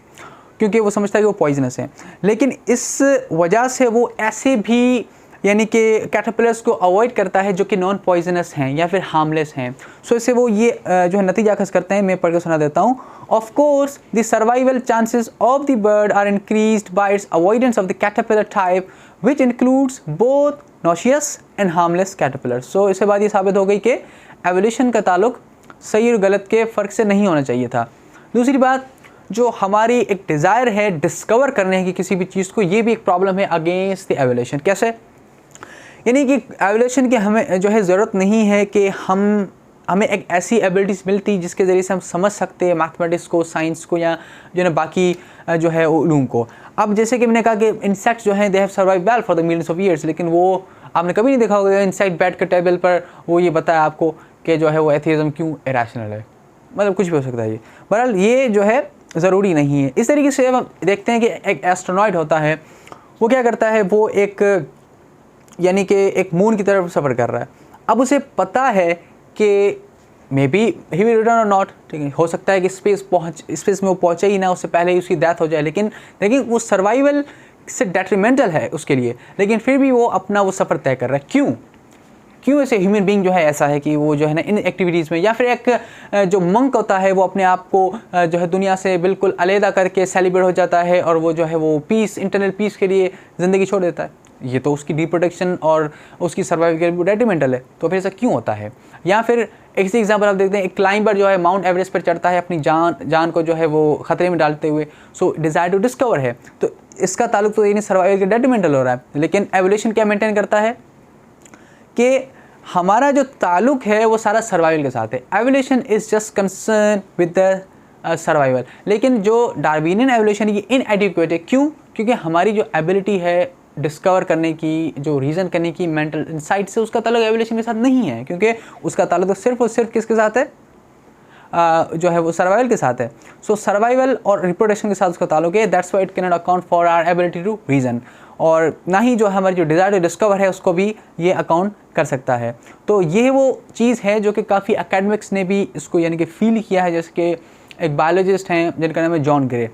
क्योंकि वो समझता है कि वो पॉइजनस है। लेकिन इस वजह से वो ऐसे भी यानी कि कैटरपिलर्स को अवॉइड करता है जो कि नॉन पॉइजनस हैं या फिर हार्मलेस हैं। सो इससे वो ये जो है नतीजा अखज़ करते हैं। मैं पढ़ के सुना देता हूँ। Of course the survival chances of the bird are increased by its avoidance of the caterpillar type which includes both noxious and harmless caterpillars. So इससे बात ये साबित हो गई कि एवोल्यूशन का ताल्लुक सही और गलत के फ़र्क से नहीं होना चाहिए था। दूसरी बात, जो हमारी एक डिज़ायर है डिस्कवर करने की किसी भी चीज़ को, ये भी एक प्रॉब्लम है अगेंस्ट द एवोल्यूशन। कैसे? यानी कि एवोल्यूशन की हमें जो है ज़रूरत नहीं है कि हमें एक ऐसी एबिलिटीज़ मिलती जिसके ज़रिए से हम समझ सकते हैं मैथमेटिक्स को, साइंस को, या जो है बाकी जो है उलूम को। अब जैसे कि मैंने कहा कि इंसेक्ट्स जो हैं they have survive well for the millions of years, लेकिन वो आपने कभी नहीं देखा होगा इंसेक्ट बैठ कर टेबल पर वो ये बताया आपको कि जो है वो एथियज़म क्यों इरेशनल है। मतलब कुछ भी हो सकता है ये। बहरहाल ये जो है ज़रूरी नहीं है। इस तरीके से जब हम देखते हैं कि एक एस्ट्रोनॉइट होता है, वो क्या करता है, वो एक यानी कि एक मून की तरफ सफ़र कर रहा है। अब उसे पता है कि may be he will return और नॉट, ठीक है, हो सकता है कि स्पेस में वो पहुँचे ही ना, उससे पहले ही उसकी डेथ हो जाए, लेकिन वो सर्वाइवल से डेट्रीमेंटल है उसके लिए, लेकिन फिर भी वो अपना वो सफ़र तय कर रहा है। क्यों ऐसे ह्यूमन बीइंग जो है ऐसा है कि वो जो है ना इन एक्टिविटीज़ में, या फिर एक जो मंक होता है वो अपने आप को जो है दुनिया से बिल्कुल अलहदा करके सेलिब्रेट हो जाता है और वो जो है वो पीस, इंटरनल पीस के लिए ज़िंदगी छोड़ देता है। ये तो उसकी रिप्रोडक्शन और उसकी सर्वाइवल के लिए डेट्रीमेंटल है। तो फिर ऐसा क्यों होता है? या फिर एक सी एग्जाम्पल आप देखते हैं, एक क्लाइंबर जो है माउंट एवरेस्ट पर चढ़ता है अपनी जान को जो है वो ख़तरे में डालते हुए, सो डिज़ायर टू डिस्कवर है। तो इसका ताल्लुक तो यानी सर्वाइवल के डेट्रीमेंटल हो रहा है। लेकिन एवोल्यूशन क्या मेंटेन करता है कि हमारा जो ताल्लुक है वो सारा सर्वाइवल के साथ है। Evolution is just concern with the survival. लेकिन जो डार्विनियन एवोल्यूशन ये इनएडिक्वेट है। क्यों? क्योंकि हमारी जो एबिलिटी है डिस्कवर करने की, जो रीज़न करने की, मेंटल इंसाइट से, उसका ताल्लुक एवोल्यूशन के साथ नहीं है, क्योंकि उसका ताल्लुक तो सिर्फ और सिर्फ किसके साथ है, जो है वो सर्वाइवल के साथ है। सो सर्वाइवल और रिप्रोडक्शन के साथ उसका ताल्लुक है। That's why it can not account for our ability to reason, और ना ही जो हमारी जो डिज़ायर टू डिस्कवर है उसको भी ये अकाउंट कर सकता है। तो ये वो चीज़ है जो कि काफ़ी एकेडमिक्स ने भी इसको यानी कि फील किया है। जैसे कि एक बायोलॉजिस्ट हैं जिनका नाम है जॉन ग्रे,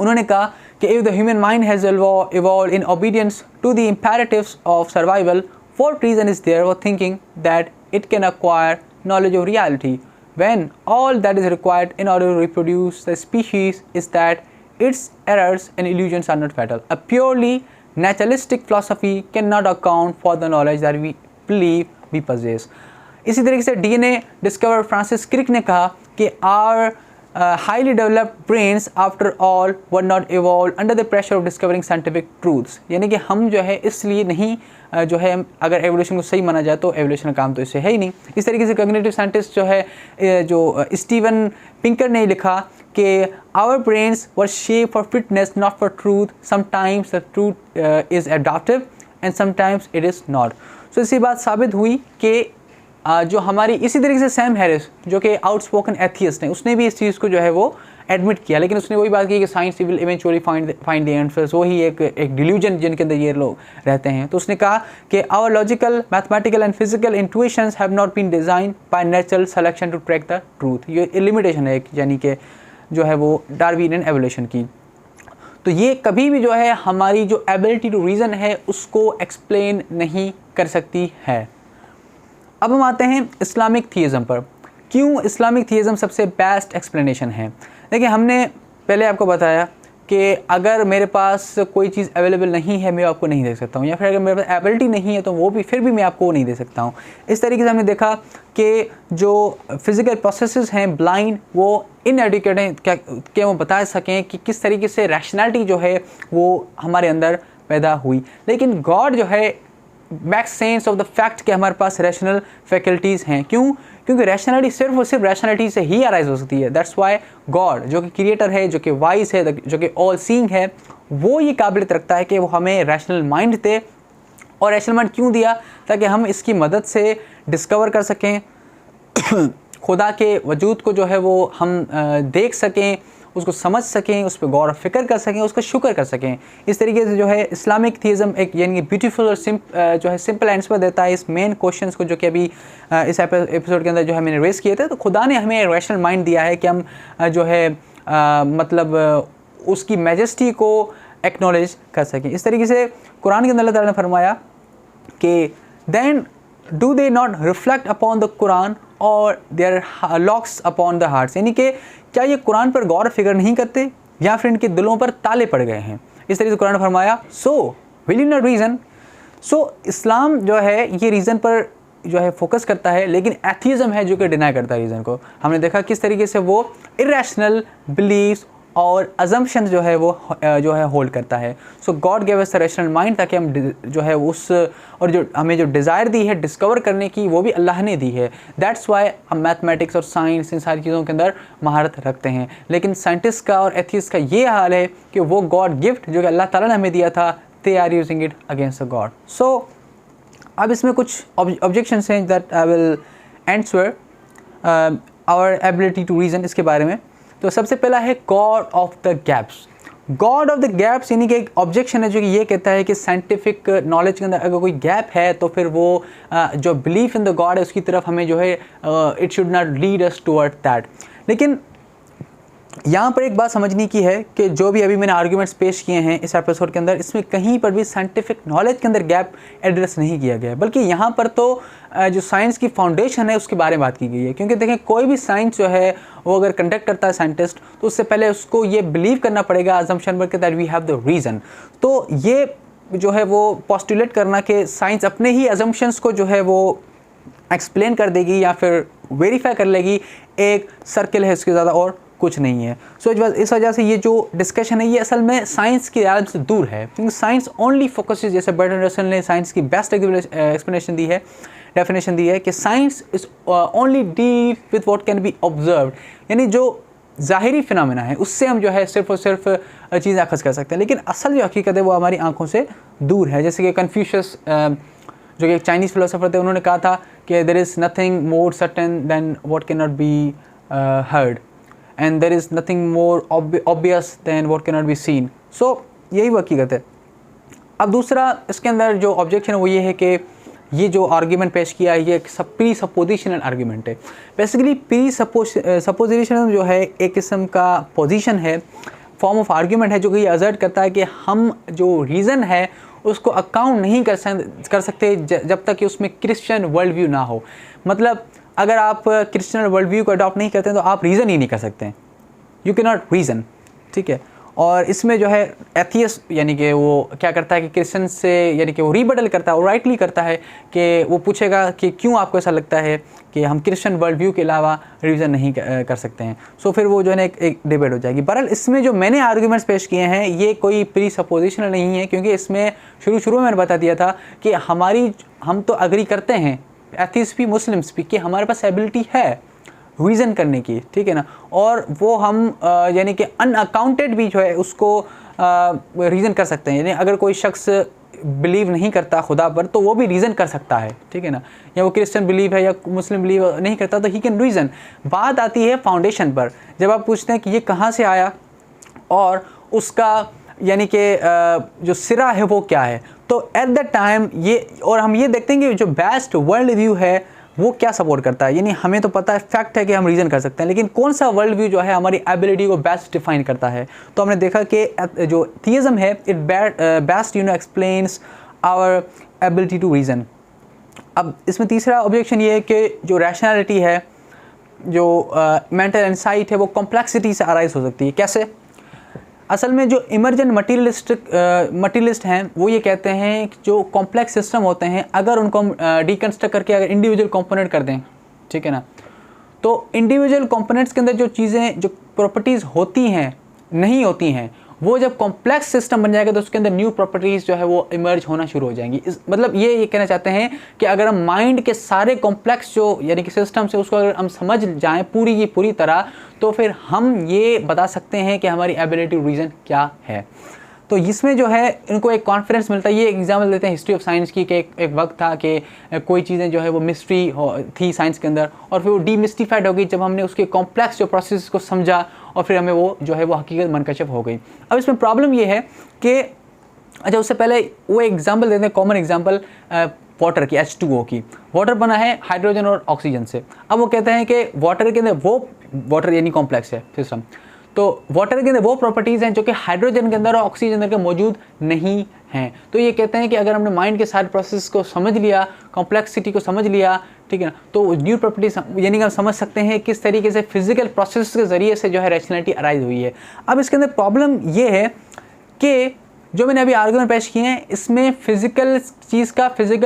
उन्होंने कहा कि if the human mind has evolved in obedience to the imperatives of survival, what reason is there for thinking that it can acquire knowledge of reality when all that is required in order to reproduce the species is that its errors and illusions are not fatal? A purely naturalistic philosophy cannot account for the knowledge that we believe we possess. इसी तरीके से DNA discover Francis Crick ने कहा कि our highly developed brains after all were not evolved under the pressure of discovering scientific truths. यानी कि हम जो है इसलिए नहीं जो है, अगर एवोल्यूशन को सही माना जाए तो एवोल्यूशन का काम तो इससे है ही नहीं। इस तरीके से कॉग्निटिव साइंटिस्ट जो है जो स्टीवन पिंकर ने लिखा कि our brains were shape for fitness not for truth, sometimes the truth is adaptive and sometimes it is not. So इसी बात साबित हुई कि जो हमारी, इसी तरीके से सैम हैरिस जो कि आउटस्पोकन एथियस्ट हैं, उसने भी इस चीज़ को जो है वो एडमिट किया, लेकिन उसने वही बात की कि science will eventually find the answers. वही एक डिल्यूजन जिनके अंदर ये लोग रहते हैं। तो उसने कहा कि our logical, mathematical and physical intuitions have not been design by natural selection to track the truth. ये लिमिटेशन है यानी कि जो है वो डार्विनियन एवोल्यूशन की। तो ये कभी भी जो है हमारी जो एबिलिटी टू रीज़न है उसको एक्सप्लेन नहीं कर सकती है। अब हम आते हैं इस्लामिक थीइज़म पर। क्यों इस्लामिक थीइज़म सबसे बेस्ट एक्सप्लेनेशन है? देखिए, हमने पहले आपको बताया कि अगर मेरे पास कोई चीज़ अवेलेबल नहीं है मैं आपको नहीं दे सकता हूँ, या फिर अगर मेरे पास एबिलिटी नहीं है तो वो भी फिर भी मैं आपको नहीं दे सकता हूँ। इस तरीके से हमने देखा कि जो फिज़िकल प्रोसेसेस हैं ब्लाइंड, वो इनएडिक्वेट हैं क्या वो बता सकें कि किस तरीके से रैशनैलिटी जो है वो हमारे अंदर पैदा हुई। लेकिन गॉड जो है makes sense of the fact कि हमारे पास रैशनल फैकल्टीज़ हैं। क्यों? क्योंकि रैशनलिटी सिर्फ और सिर्फ रैशनलिटी से ही अराइज हो सकती है। दैट्स वाई गॉड जो कि क्रिएटर है, जो कि वाइज है, जो कि ऑल सीइंग है, वो ये काबिलियत रखता है कि वो हमें रैशनल माइंड दे। और रैशनल माइंड क्यों दिया? ताकि हम इसकी मदद से डिस्कवर कर सकें, खुदा के वजूद को जो है वो हम देख सकें, उसको समझ सकें, उस पर गौर व फिक्र कर सकें, उसका शुक्र कर सकें। इस तरीके से जो है इस्लामिक थीइज़म एक यानी कि ब्यूटीफुल और जो है सिंपल आंसर देता है इस मेन क्वेश्चंस को, जो कि अभी इस एपिसोड के अंदर जो है मैंने रेस किए थे। तो खुदा ने हमें रैशनल माइंड दिया है कि हम जो है मतलब उसकी मैजेस्टी को एक्नॉलेज कर सकें। इस तरीके से कुरान के अंदर अल्लाह ताला ने फरमाया कि then do they not reflect upon the Quran और there locks upon the hearts, यानी कि क्या ये कुरान पर गौर फिक्र नहीं करते या फिर इनके दिलों पर ताले पड़ गए हैं। इस तरीके से कुरान ने फरमाया so will you not reason. So Islam जो है ये रीज़न पर जो है फोकस करता है, लेकिन एथीज़म है जो कि डिनाई करता है रीज़न को। हमने देखा किस तरीके से वो इरेशनल बिलीव्स और अजम्पशन जो है वो होल्ड करता है। So God give us the rational mind, ताकि हम जो है उस और जो हमें जो डिज़ायर दी है डिस्कवर करने की वो भी अल्लाह ने दी है। दैट्स वाई हम मैथमेटिक्स और साइंस इन सारी चीज़ों के अंदर महारत रखते हैं। लेकिन साइंटिस्ट का और एथियस्ट का ये हाल है कि वो गॉड गिफ्ट जो कि अल्लाह ताला ने हमें दिया था, they are using it against the God. So अब इसमें कुछ ऑब्जेक्शंस हैं that I will answer. Our ability to reason इसके बारे में। तो सबसे पहला है God of the gaps. God of the gaps यानी कि एक ऑब्जेक्शन है जो कि ये कहता है कि साइंटिफिक नॉलेज के अंदर अगर कोई गैप है तो फिर वो जो बिलीफ इन द गॉड है उसकी तरफ हमें जो है it should not lead us toward that. लेकिन यहाँ पर एक बात समझने की है कि जो भी अभी मैंने आर्ग्यूमेंट्स पेश किए हैं इस एपिसोड के अंदर, इसमें कहीं पर भी साइंटिफिक नॉलेज के अंदर गैप एड्रेस नहीं किया गया है, बल्कि यहाँ पर तो जो साइंस की फाउंडेशन है उसके बारे में बात की गई है। क्योंकि देखें, कोई भी साइंस जो है वो अगर कंडक्ट करता है साइंटिस्ट, तो उससे पहले उसको ये बिलीव करना पड़ेगा अजम्पशन पर that we have the reason. तो ये जो है वो पोस्टुलेट करना कि साइंस अपने ही अजम्पशंस को जो है वो एक्सप्लेन कर देगी या फिर वेरीफाई कर लेगी, एक सर्किल है, इसके ज़्यादा और कुछ नहीं है। सो इस वजह से ये जो डिस्कशन है ये असल में साइंस के आलम से दूर है, क्योंकि साइंस ओनली फोकसेस, जैसे बर्टन रसल ने साइंस की बेस्ट एक्सप्लेनेशन दी है, डेफिनेशन दी है कि science is only deal with what can be observed, यानी जो ज़ाहिरी फिनोमेना है उससे हम जो है सिर्फ और सिर्फ चीज़ें अखज़ कर सकते हैं, लेकिन असल जो हकीकत है वो हमारी आंखों से दूर है। जैसे कि कन्फ्यूशियस जो कि एक चाइनीज़ फिलोसोफर थे, उन्होंने कहा था कि there is nothing more certain than what can not be heard and there is nothing more obvious than what can not be seen. So यही वो हकीकत है। अब दूसरा इसके अंदर जो ऑब्जेक्शन है वो ये है कि ये जो आर्ग्यूमेंट पेश किया है ये प्री सपोजिशनल आर्ग्यूमेंट है। बेसिकली प्री सपोजिशनल जो है एक किस्म का पोजीशन है, फॉर्म ऑफ आर्ग्यूमेंट है, जो कि ये असर्ट करता है कि हम जो रीज़न है उसको अकाउंट नहीं कर सकते जब तक कि उसमें क्रिश्चियन वर्ल्ड व्यू ना हो। मतलब अगर आप क्रिश्चियन वर्ल्ड व्यू को अडॉप्ट नहीं करते हैं तो आप रीज़न ही नहीं कर सकते, यू कैन नॉट रीज़न, ठीक है। और इसमें जो है एथियस्ट यानी कि वो क्या करता है कि क्रिश्चियन से यानी कि वो रीबटल करता है और राइटली करता है कि वो पूछेगा कि क्यों आपको ऐसा लगता है कि हम क्रिश्चियन वर्ल्ड व्यू के अलावा रीज़न नहीं कर सकते हैं। सो फिर वो जो है ना एक डिबेट हो जाएगी। बहरहाल इसमें जो मैंने आर्ग्यूमेंट्स पेश किए हैं ये कोई प्री सपोजिशनल नहीं है, क्योंकि इसमें शुरू में मैंने बता दिया था कि हम तो अग्री करते हैं, एथियस्ट भी मुस्लिम्स भी, कि हमारे पास एबिलिटी है रीज़न करने की, ठीक है ना, और वो हम यानी कि अनअकाउंटेड भी जो है उसको रीज़न कर सकते हैं। यानी अगर कोई शख्स बिलीव नहीं करता खुदा पर तो वो भी रीज़न कर सकता है, ठीक है ना, या वो क्रिश्चियन बिलीव है या मुस्लिम बिलीव नहीं करता तो ही कैन रीज़न। बात आती है फाउंडेशन पर, जब आप पूछते हैं कि ये कहाँ से आया और उसका यानी कि जो सिरा है वो क्या है, तो एट द टाइम ये, और हम ये देखते हैं कि जो बेस्ट वर्ल्ड व्यू है वो क्या सपोर्ट करता है। यानी हमें तो पता है, फैक्ट है कि हम रीज़न कर सकते हैं, लेकिन कौन सा वर्ल्ड व्यू जो है हमारी एबिलिटी को बेस्ट डिफाइन करता है। तो हमने देखा कि जो थियज़म है it best explains our ability to reason. अब इसमें तीसरा ऑब्जेक्शन ये है कि जो रैशनैलिटी है, जो मेंटल इंसाइट है, वो कॉम्प्लेक्सिटी से अराइज हो सकती है। कैसे? असल में जो इमर्जेंट मटीरियलिस्ट हैं वो ये कहते हैं कि जो कॉम्प्लेक्स सिस्टम होते हैं अगर उनको हम डिकन्स्ट्रक्ट करके अगर इंडिविजुअल कंपोनेंट कर दें, ठीक है ना, तो इंडिविजुअल कंपोनेंट्स के अंदर जो चीज़ें, जो प्रॉपर्टीज़ होती हैं नहीं होती हैं, वो जब कॉम्प्लेक्स सिस्टम बन जाएगा तो उसके अंदर न्यू प्रॉपर्टीज़ जो है वो इमर्ज होना शुरू हो जाएंगी। मतलब ये कहना चाहते हैं कि अगर हम माइंड के सारे कॉम्प्लेक्स जो यानी कि सिस्टम से उसको अगर हम समझ जाएं पूरी की पूरी तरह, तो फिर हम ये बता सकते हैं कि हमारी एबिलिटी रीज़न क्या है। तो इसमें जो है इनको एक कॉन्फिडेंस मिलता है। ये एग्जाम्पल देते हैं हिस्ट्री ऑफ साइंस की कि एक वक्त था कि कोई चीज़ें जो है वो मिस्ट्री थी साइंस के अंदर, और फिर वो डीमिस्टिफाइड हो गई जब हमने उसके कॉम्प्लेक्स जो प्रोसेस को समझा और फिर हमें वो जो है वो हकीकत मनकशफ हो गई। अब इसमें प्रॉब्लम ये है कि अच्छा, उससे पहले वो एग्जाम्पल देते हैं, कॉमन एग्जाम्पल वाटर की, H2O की। वाटर बना है हाइड्रोजन और ऑक्सीजन से। अब वो कहते हैं कि वाटर के अंदर वो वाटर यानी कॉम्प्लेक्स है सिस्टम, तो वाटर के अंदर वो प्रॉपर्टीज़ हैं जो कि हाइड्रोजन के अंदर और ऑक्सीजन के अंदर मौजूद नहीं हैं। तो ये कहते हैं कि अगर हमने माइंड के सारे प्रोसेस को समझ लिया, कॉम्प्लेक्सिटी को समझ लिया, ठीक है ना, तो न्यू प्रॉपर्टीज यानी कि हम समझ सकते हैं किस तरीके से फिजिकल प्रोसेस के ज़रिए से जो है रैशनैलिटी अराइज हुई है। अब इसके अंदर प्रॉब्लम ये है कि जो मैंने अभी आर्गुमेंट पेश किए हैं इसमें फिजिकल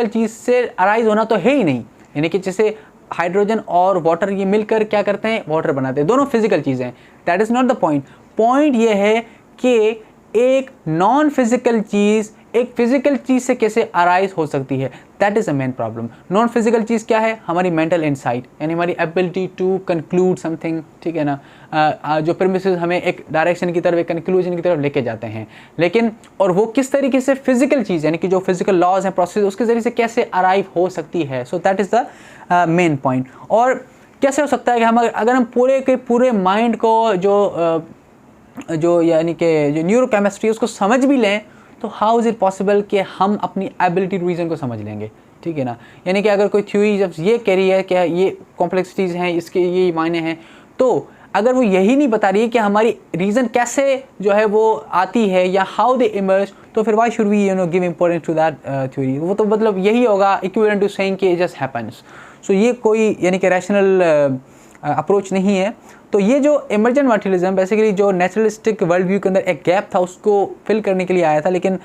चीज़ से अराइज होना तो है ही नहीं। यानी कि जैसे हाइड्रोजन और वाटर ये मिलकर क्या करते हैं, वाटर बनाते हैं, दोनों फिजिकल चीज़ें हैं। That is not the point. Point ये है कि एक नॉन फिजिकल चीज़ एक फिजिकल चीज़ से कैसे अराइज हो सकती है, that is a main problem. Non physical चीज़ क्या है, हमारी मेंटल इंसाइट, यानी हमारी एबिलिटी टू कंक्लूड समथिंग, ठीक है ना, जो प्रीमिसेस हमें एक डायरेक्शन की तरफ, एक कंक्लूजन की तरफ लेके जाते हैं। लेकिन और वो किस तरीके से फिजिकल चीज़ यानी कि जो फिजिकल लॉज हैं, प्रोसेस, उसके ज़रिए से कैसे अराइव हो सकती है। So that is the main point. और कैसे हो सकता है कि हम अगर हम पूरे के पूरे माइंड को जो यानी कि जो न्यूरोकेमिस्ट्री उसको समझ भी लें, तो हाउ इज़ इट पॉसिबल कि हम अपनी एबिलिटी टू रीज़न को समझ लेंगे, ठीक है ना। यानी कि अगर कोई थ्योरी जब ये कह रही है कि ये कॉम्प्लेक्सिटीज़ हैं, इसके ये मायने हैं, तो अगर वो यही नहीं बता रही है कि हमारी रीज़न कैसे जो है वो आती है या हाउ दे इमर्ज, तो फिर why should we give importance to that theory. वो तो मतलब यही होगा इक्विवेलेंट टू सेइंग कि इट जस्ट हैपेंस। सो ये कोई यानी कि रैशनल अप्रोच नहीं है। तो ये जो इमर्जेंट मटेरियलिज्म बेसिकली जो नेचुरलिस्टिक वर्ल्ड व्यू के अंदर एक गैप था उसको फिल करने के लिए आया था, लेकिन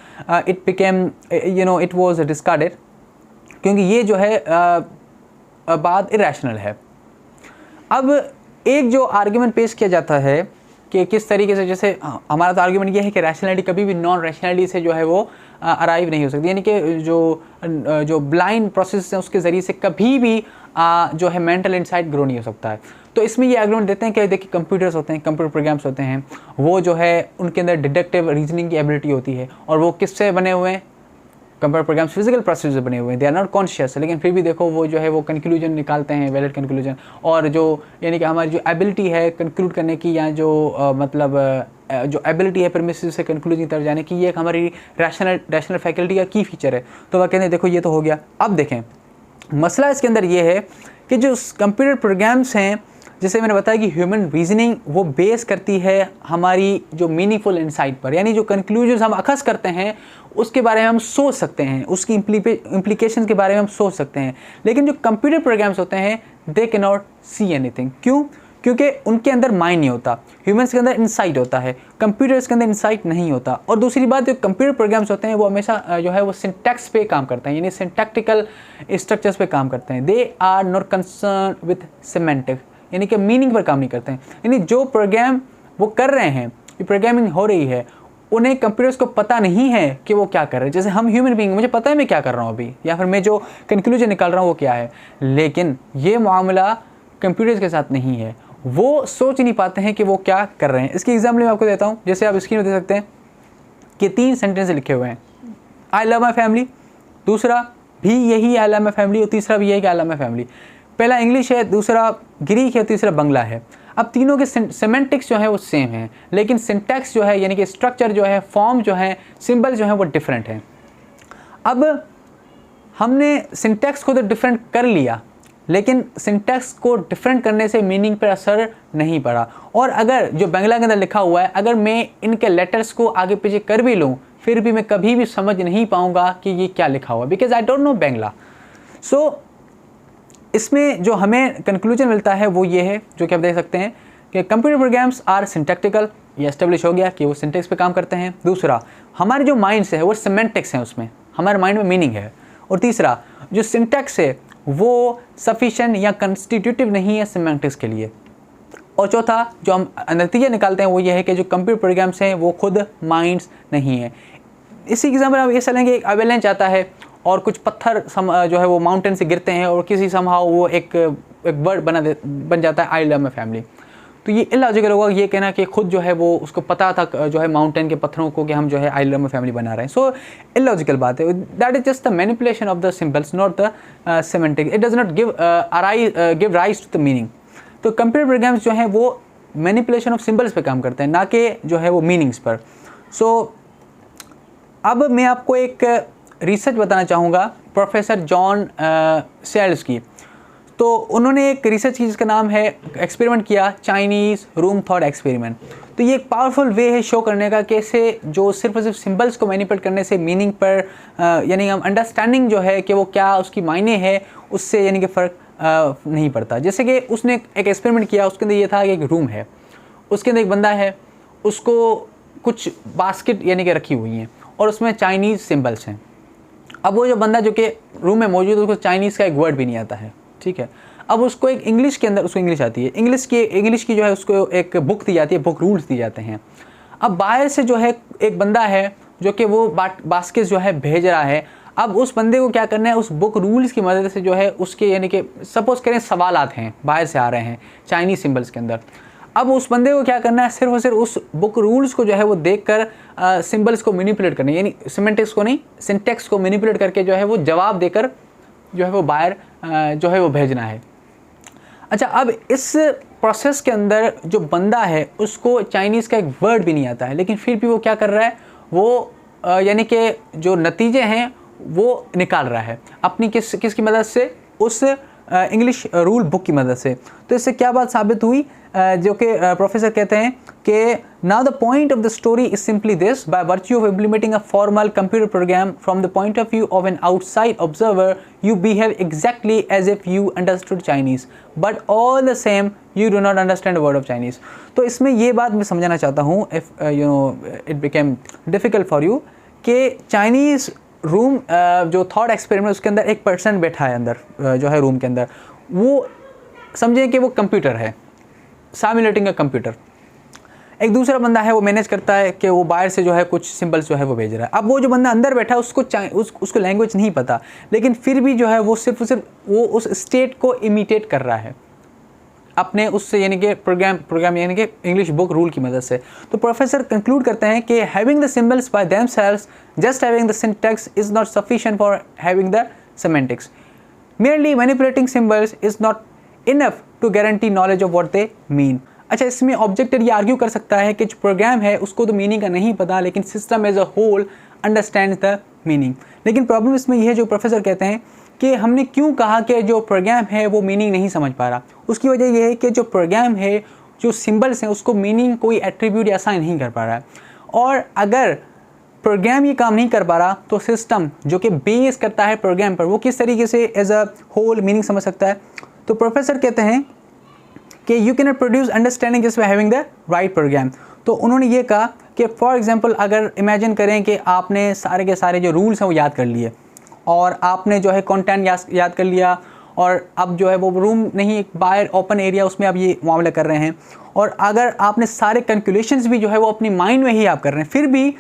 it became it was discarded, क्योंकि ये जो है बात इरेशनल है। अब एक जो आर्ग्यूमेंट पेश किया जाता है कि किस तरीके से, जैसे हमारा तो आर्ग्यूमेंट ये है कि रैशनैलिटी कभी भी नॉन रैशनैलिटी से जो है वो अराइव नहीं हो सकती, यानी कि जो ब्लाइंड प्रोसेस है उसके ज़रिए से कभी भी जो है मेंटल इंसाइट ग्रो नहीं हो सकता है। तो इसमें ये आर्गुमेंट देते हैं कि देखिए कंप्यूटर्स होते हैं, कंप्यूटर प्रोग्राम्स होते हैं, वो जो है उनके अंदर डिडक्टिव रीजनिंग की एबिलिटी होती है, और वो किससे बने हुए हैं, कंप्यूटर प्रोग्राम्स फिजिकल प्रोसेस से बने हुए हैं, दे आर नॉट कॉन्शियस, लेकिन फिर भी देखो वो जो है वो कंक्लूजन निकालते हैं, वैलिड कंक्लूजन। और जो यानी कि हमारी जो एबिलिटी है कंक्लूड करने की, या जो मतलब जो एबिलिटी है प्रीमिसेस से कंक्लूजन की तरफ जाने की, ये एक हमारी रैशनल फैकल्टी का की फीचर है। तो वह कहते हैं देखो ये तो हो गया। अब देखें मसला इसके अंदर ये है कि जो कंप्यूटर प्रोग्राम्स हैं, जैसे मैंने बताया कि ह्यूमन रीजनिंग वो बेस करती है हमारी जो मीनिंगफुल इंसाइट पर, यानी जो कंक्लूजन्स हम अखज़ करते हैं उसके बारे में हम सोच सकते हैं, उसकी इम्प्लीकेशन के बारे में हम सोच सकते हैं। लेकिन जो कंप्यूटर प्रोग्राम्स होते हैं they can not see anything. क्यों? क्योंकि उनके अंदर माइंड नहीं होता। ह्यूमन्स के अंदर इंसाइट होता है, कंप्यूटर्स के अंदर इंसाइट नहीं होता। और दूसरी बात, जो कंप्यूटर प्रोग्राम्स होते हैं वो हमेशा जो है वो सिंटैक्स पे काम करते हैं, यानी सिंटैक्टिकल स्ट्रक्चर्स पे काम करते हैं। They are not concern with semantic, यानी कि मीनिंग पर काम नहीं करते हैं। यानी जो प्रोग्राम वो कर रहे हैं, जो प्रोग्रामिंग हो रही है, उन्हें कंप्यूटर्स को पता नहीं है कि वो क्या कर रहे हैं। जैसे हम ह्यूमन बीइंग, मुझे पता है मैं क्या कर रहा हूँ अभी, या फिर मैं जो कंक्लूजन निकाल रहा हूँ वो क्या है, लेकिन ये मामला कंप्यूटर्स के साथ नहीं है। वो सोच नहीं पाते हैं कि वो क्या कर रहे हैं। इसकी एग्जाम्पल मैं आपको देता हूँ। जैसे आप स्क्रीन पर देख सकते हैं कि 3 सेंटेंस लिखे हुए हैं, आई लव माई फैमिली, दूसरा भी यही आई लव माई फैमिली, और तीसरा भी यही आई लव माई फैमिली। पहला इंग्लिश है, दूसरा ग्रीक है, तीसरा बंगला है। अब तीनों के सेमेंटिक्स जो है वो सेम है, लेकिन सिंटैक्स जो है यानी कि स्ट्रक्चर जो है, फॉर्म जो है, सिंबल जो है वो डिफरेंट है। अब हमने सिंटैक्स को तो डिफरेंट कर लिया, लेकिन सिंटैक्स को डिफरेंट करने से मीनिंग पर असर नहीं पड़ा। और अगर जो बंगला के अंदर लिखा हुआ है, अगर मैं इनके लेटर्स को आगे पीछे कर भी लूँ, फिर भी मैं कभी भी समझ नहीं पाऊँगा कि ये क्या लिखा हुआ, बिकॉज आई डोंट नो बंगला। सो इसमें जो हमें कंक्लूजन मिलता है वो ये है, जो कि आप देख सकते हैं कि कंप्यूटर प्रोग्राम्स आर सिंटैक्टिकल, ये एस्टेब्लिश हो गया कि वो सिंटैक्स पे काम करते हैं। दूसरा, हमारे जो माइंड से है वो सिमेंटिक्स हैं, उसमें हमारे माइंड में मीनिंग है। और तीसरा, जो सिंटैक्स है वो सफिशिएंट या कंस्टिट्यूटिव नहीं है सिमेंटिक्स के लिए। और चौथा, जो हम नतीजा निकालते हैं वो ये है कि जो कंप्यूटर प्रोग्राम्स हैं वो खुद माइंड्स नहीं है। इसी एग्जाम्पल आप ये चलेंगे, एक एवेलेंच आता है और कुछ पत्थर जो है वो माउंटेन से गिरते हैं, और किसी समहाउ वो एक वर्ड बन जाता है आई लव माई फैमिली। तो ये इलॉजिकल होगा ये कहना कि खुद जो है वो उसको पता था जो है माउंटेन के पत्थरों को कि हम जो है आई लव माई फैमिली बना रहे हैं। सो इलॉजिकल बात है। That is just the manipulation of the symbols, not the semantic. It does not give rise to the meaning. तो कंप्यूटर प्रोग्राम्स जो हैं वो मैनिपुलेशन ऑफ सिंबल्स पे काम करते हैं, ना कि जो है वो मीनिंग्स पर। सो अब मैं आपको एक रिसर्च बताना चाहूँगा प्रोफेसर जॉन सेल्स की। तो उन्होंने एक रिसर्च की जिसका नाम है, एक्सपेरिमेंट किया, चाइनीज़ रूम थॉट एक्सपेरिमेंट। तो ये एक पावरफुल वे है शो करने का कैसे जो सिर्फ और सिर्फ सिंबल्स को मैनिपुलेट करने से मीनिंग पर यानी हम अंडरस्टैंडिंग जो है कि वो क्या उसकी मायने है उससे यानी कि फ़र्क नहीं पड़ता। जैसे कि उसने एक एक्सपेरिमेंट किया, उसके अंदर ये था कि एक रूम है, उसके अंदर एक बंदा है, उसको कुछ बास्केट यानी कि रखी हुई हैं और उसमें चाइनीज़ सिंबल्स हैं। अब वो जो बंदा जो कि रूम में मौजूद है उसको चाइनीज़ का एक वर्ड भी नहीं आता है, ठीक है। अब उसको एक इंग्लिश के अंदर, उसको इंग्लिश आती है, इंग्लिश की जो है उसको एक बुक दी जाती है, बुक रूल्स दी जाते हैं। अब बाहर से जो है एक बंदा है जो कि वो बास्केट जो है भेज रहा है। अब उस बंदे को क्या करना है, उस बुक रूल्स की मदद से जो है उसके यानी कि सपोज करें सवालात हैं बाहर से आ रहे हैं चाइनीज़ सिंबल्स के अंदर। अब उस बंदे को क्या करना है, सिर्फ और सिर्फ उस बुक रूल्स को जो है वो देखकर सिंबल्स को मैनिपुलेट करना, यानी सिमेंटिक्स को नहीं, सिंटैक्स को मैनिपुलेट करके जो है वो जवाब देकर जो है वो बाहर जो है वो भेजना है। अच्छा, अब इस प्रोसेस के अंदर जो बंदा है उसको चाइनीज़ का एक वर्ड भी नहीं आता है, लेकिन फिर भी वो क्या कर रहा है, वो यानी कि जो नतीजे हैं वो निकाल रहा है अपनी किसकी मदद से, उस इंग्लिश रूल बुक की मदद से। तो इससे क्या बात साबित हुई, जो कि प्रोफेसर कहते हैं कि now the point of the story is simply this, by virtue of implementing a formal computer program from the point of view of an outside observer, you behave exactly as if you understood Chinese, but all the same you do not understand word of Chinese. तो इसमें ये बात मैं समझाना चाहता हूँ, if you know it became difficult for you, कि Chinese room जो थॉट एक्सपेरिमेंट उसके अंदर एक पर्सन बैठा है अंदर, जो है रूम के अंदर, वो समझें कि वो कंप्यूटर है, सिमुलेटिंग अ कंप्यूटर। एक दूसरा बंदा है वो मैनेज करता है कि वो बाहर से जो है कुछ सिंबल्स जो है वो भेज रहा है। अब वो जो बंदा अंदर बैठा है उसको लैंग्वेज नहीं पता, लेकिन फिर भी जो है वो सिर्फ वो उस स्टेट को इमिटेट कर रहा है अपने उससे, यानी कि प्रोग्राम यानी कि इंग्लिश बुक रूल की मदद से। तो प्रोफेसर कंक्लूड करते हैं कि having the symbols by themselves, just having the syntax is not sufficient for having the semantics, merely manipulating symbols is not enough to guarantee knowledge of what they mean। अच्छा, इसमें ऑब्जेक्टर ये argue कर सकता है कि जो प्रोग्राम है उसको तो मीनिंग का नहीं पता, लेकिन system as a whole understands the meaning. लेकिन प्रॉब्लम इसमें यह है, जो प्रोफेसर कहते हैं कि हमने क्यों कहा कि जो प्रोग्राम है वो मीनिंग नहीं समझ पा रहा, उसकी वजह यह है कि जो प्रोग्राम है, जो सिंबल्स हैं, उसको मीनिंग कोई एट्रीब्यूट या असाइन नहीं कर पा रहा है। और अगर प्रोग्राम ये काम नहीं कर पा रहा तो सिस्टम जो कि बेस करता है प्रोग्राम पर, वो किस तरीके से एज अ होल मीनिंग समझ सकता है। तो प्रोफेसर कहते हैं कि you can not produce understanding just by having the right program. तो उन्होंने ये कहा कि फॉर एग्जांपल अगर इमेजिन करें कि आपने सारे के सारे जो रूल्स हैं वो याद कर लिए, और आपने जो है कंटेंट याद कर लिया, और अब जो है वो रूम नहीं, एक बाहर ओपन एरिया, उसमें आप ये मामला कर रहे हैं, और अगर आपने सारे कैलकुलेशंस भी जो है वो अपनी माइंड में ही आप कर रहे हैं, फिर भी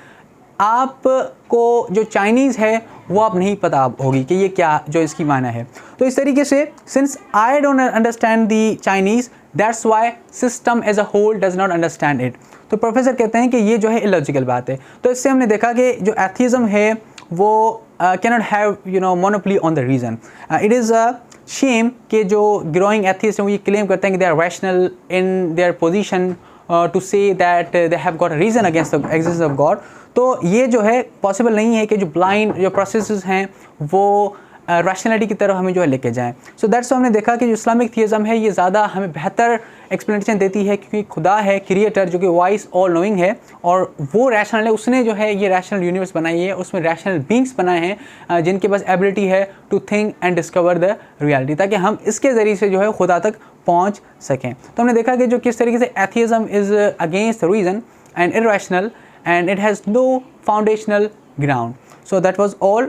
आपको जो चाइनीज़ है वो आप नहीं पता होगी कि ये क्या जो इसकी माना है। तो इस तरीके से since I don't understand the Chinese, that's why system as a whole does not understand it. तो प्रोफेसर कहते हैं कि ये जो है इलॉजिकल बात है। तो इससे हमने देखा कि जो एथिज्म है वो cannot have monopoly on the reason. It is a shame कि जो ग्रोइंग एथिस्ट हैं वो ये क्लेम करते हैं कि they are rational in their position to say that they have got a reason against the existence of God. तो ये जो है पॉसिबल नहीं है कि जो ब्लाइंड जो प्रोसेसेस हैं वो रैशनैलिटी की तरफ हमें जो है लेके जाएं। सो दैट्स हमने देखा कि जो इस्लामिक थियज़म है ये ज़्यादा हमें बेहतर एक्सप्लेनेशन देती है, क्योंकि खुदा है क्रिएटर जो कि वाइस ऑल नोइंग है, और वो रैशनल है, उसने जो है ये रैशनल यूनिवर्स बनाई है, उसमें रैशनल बींग्स बनाए हैं जिनके पास एबिलिटी है to think and discover the reality, ताकि हम इसके ज़रिए से जो है खुदा तक पहुँच सकें। तो हमने देखा कि जो किस तरीके से atheism is against the reason and irrational and it has no foundational ground. So that was all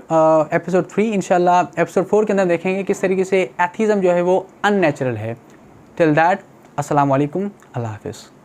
episode 3। इंशाल्लाह episode 4 के अंदर देखेंगे किस तरीके से एथिज़म जो है वो अननेचुरल है। Till that, अस्सलाम वालेकुम, अल्लाह हाफ़िज़।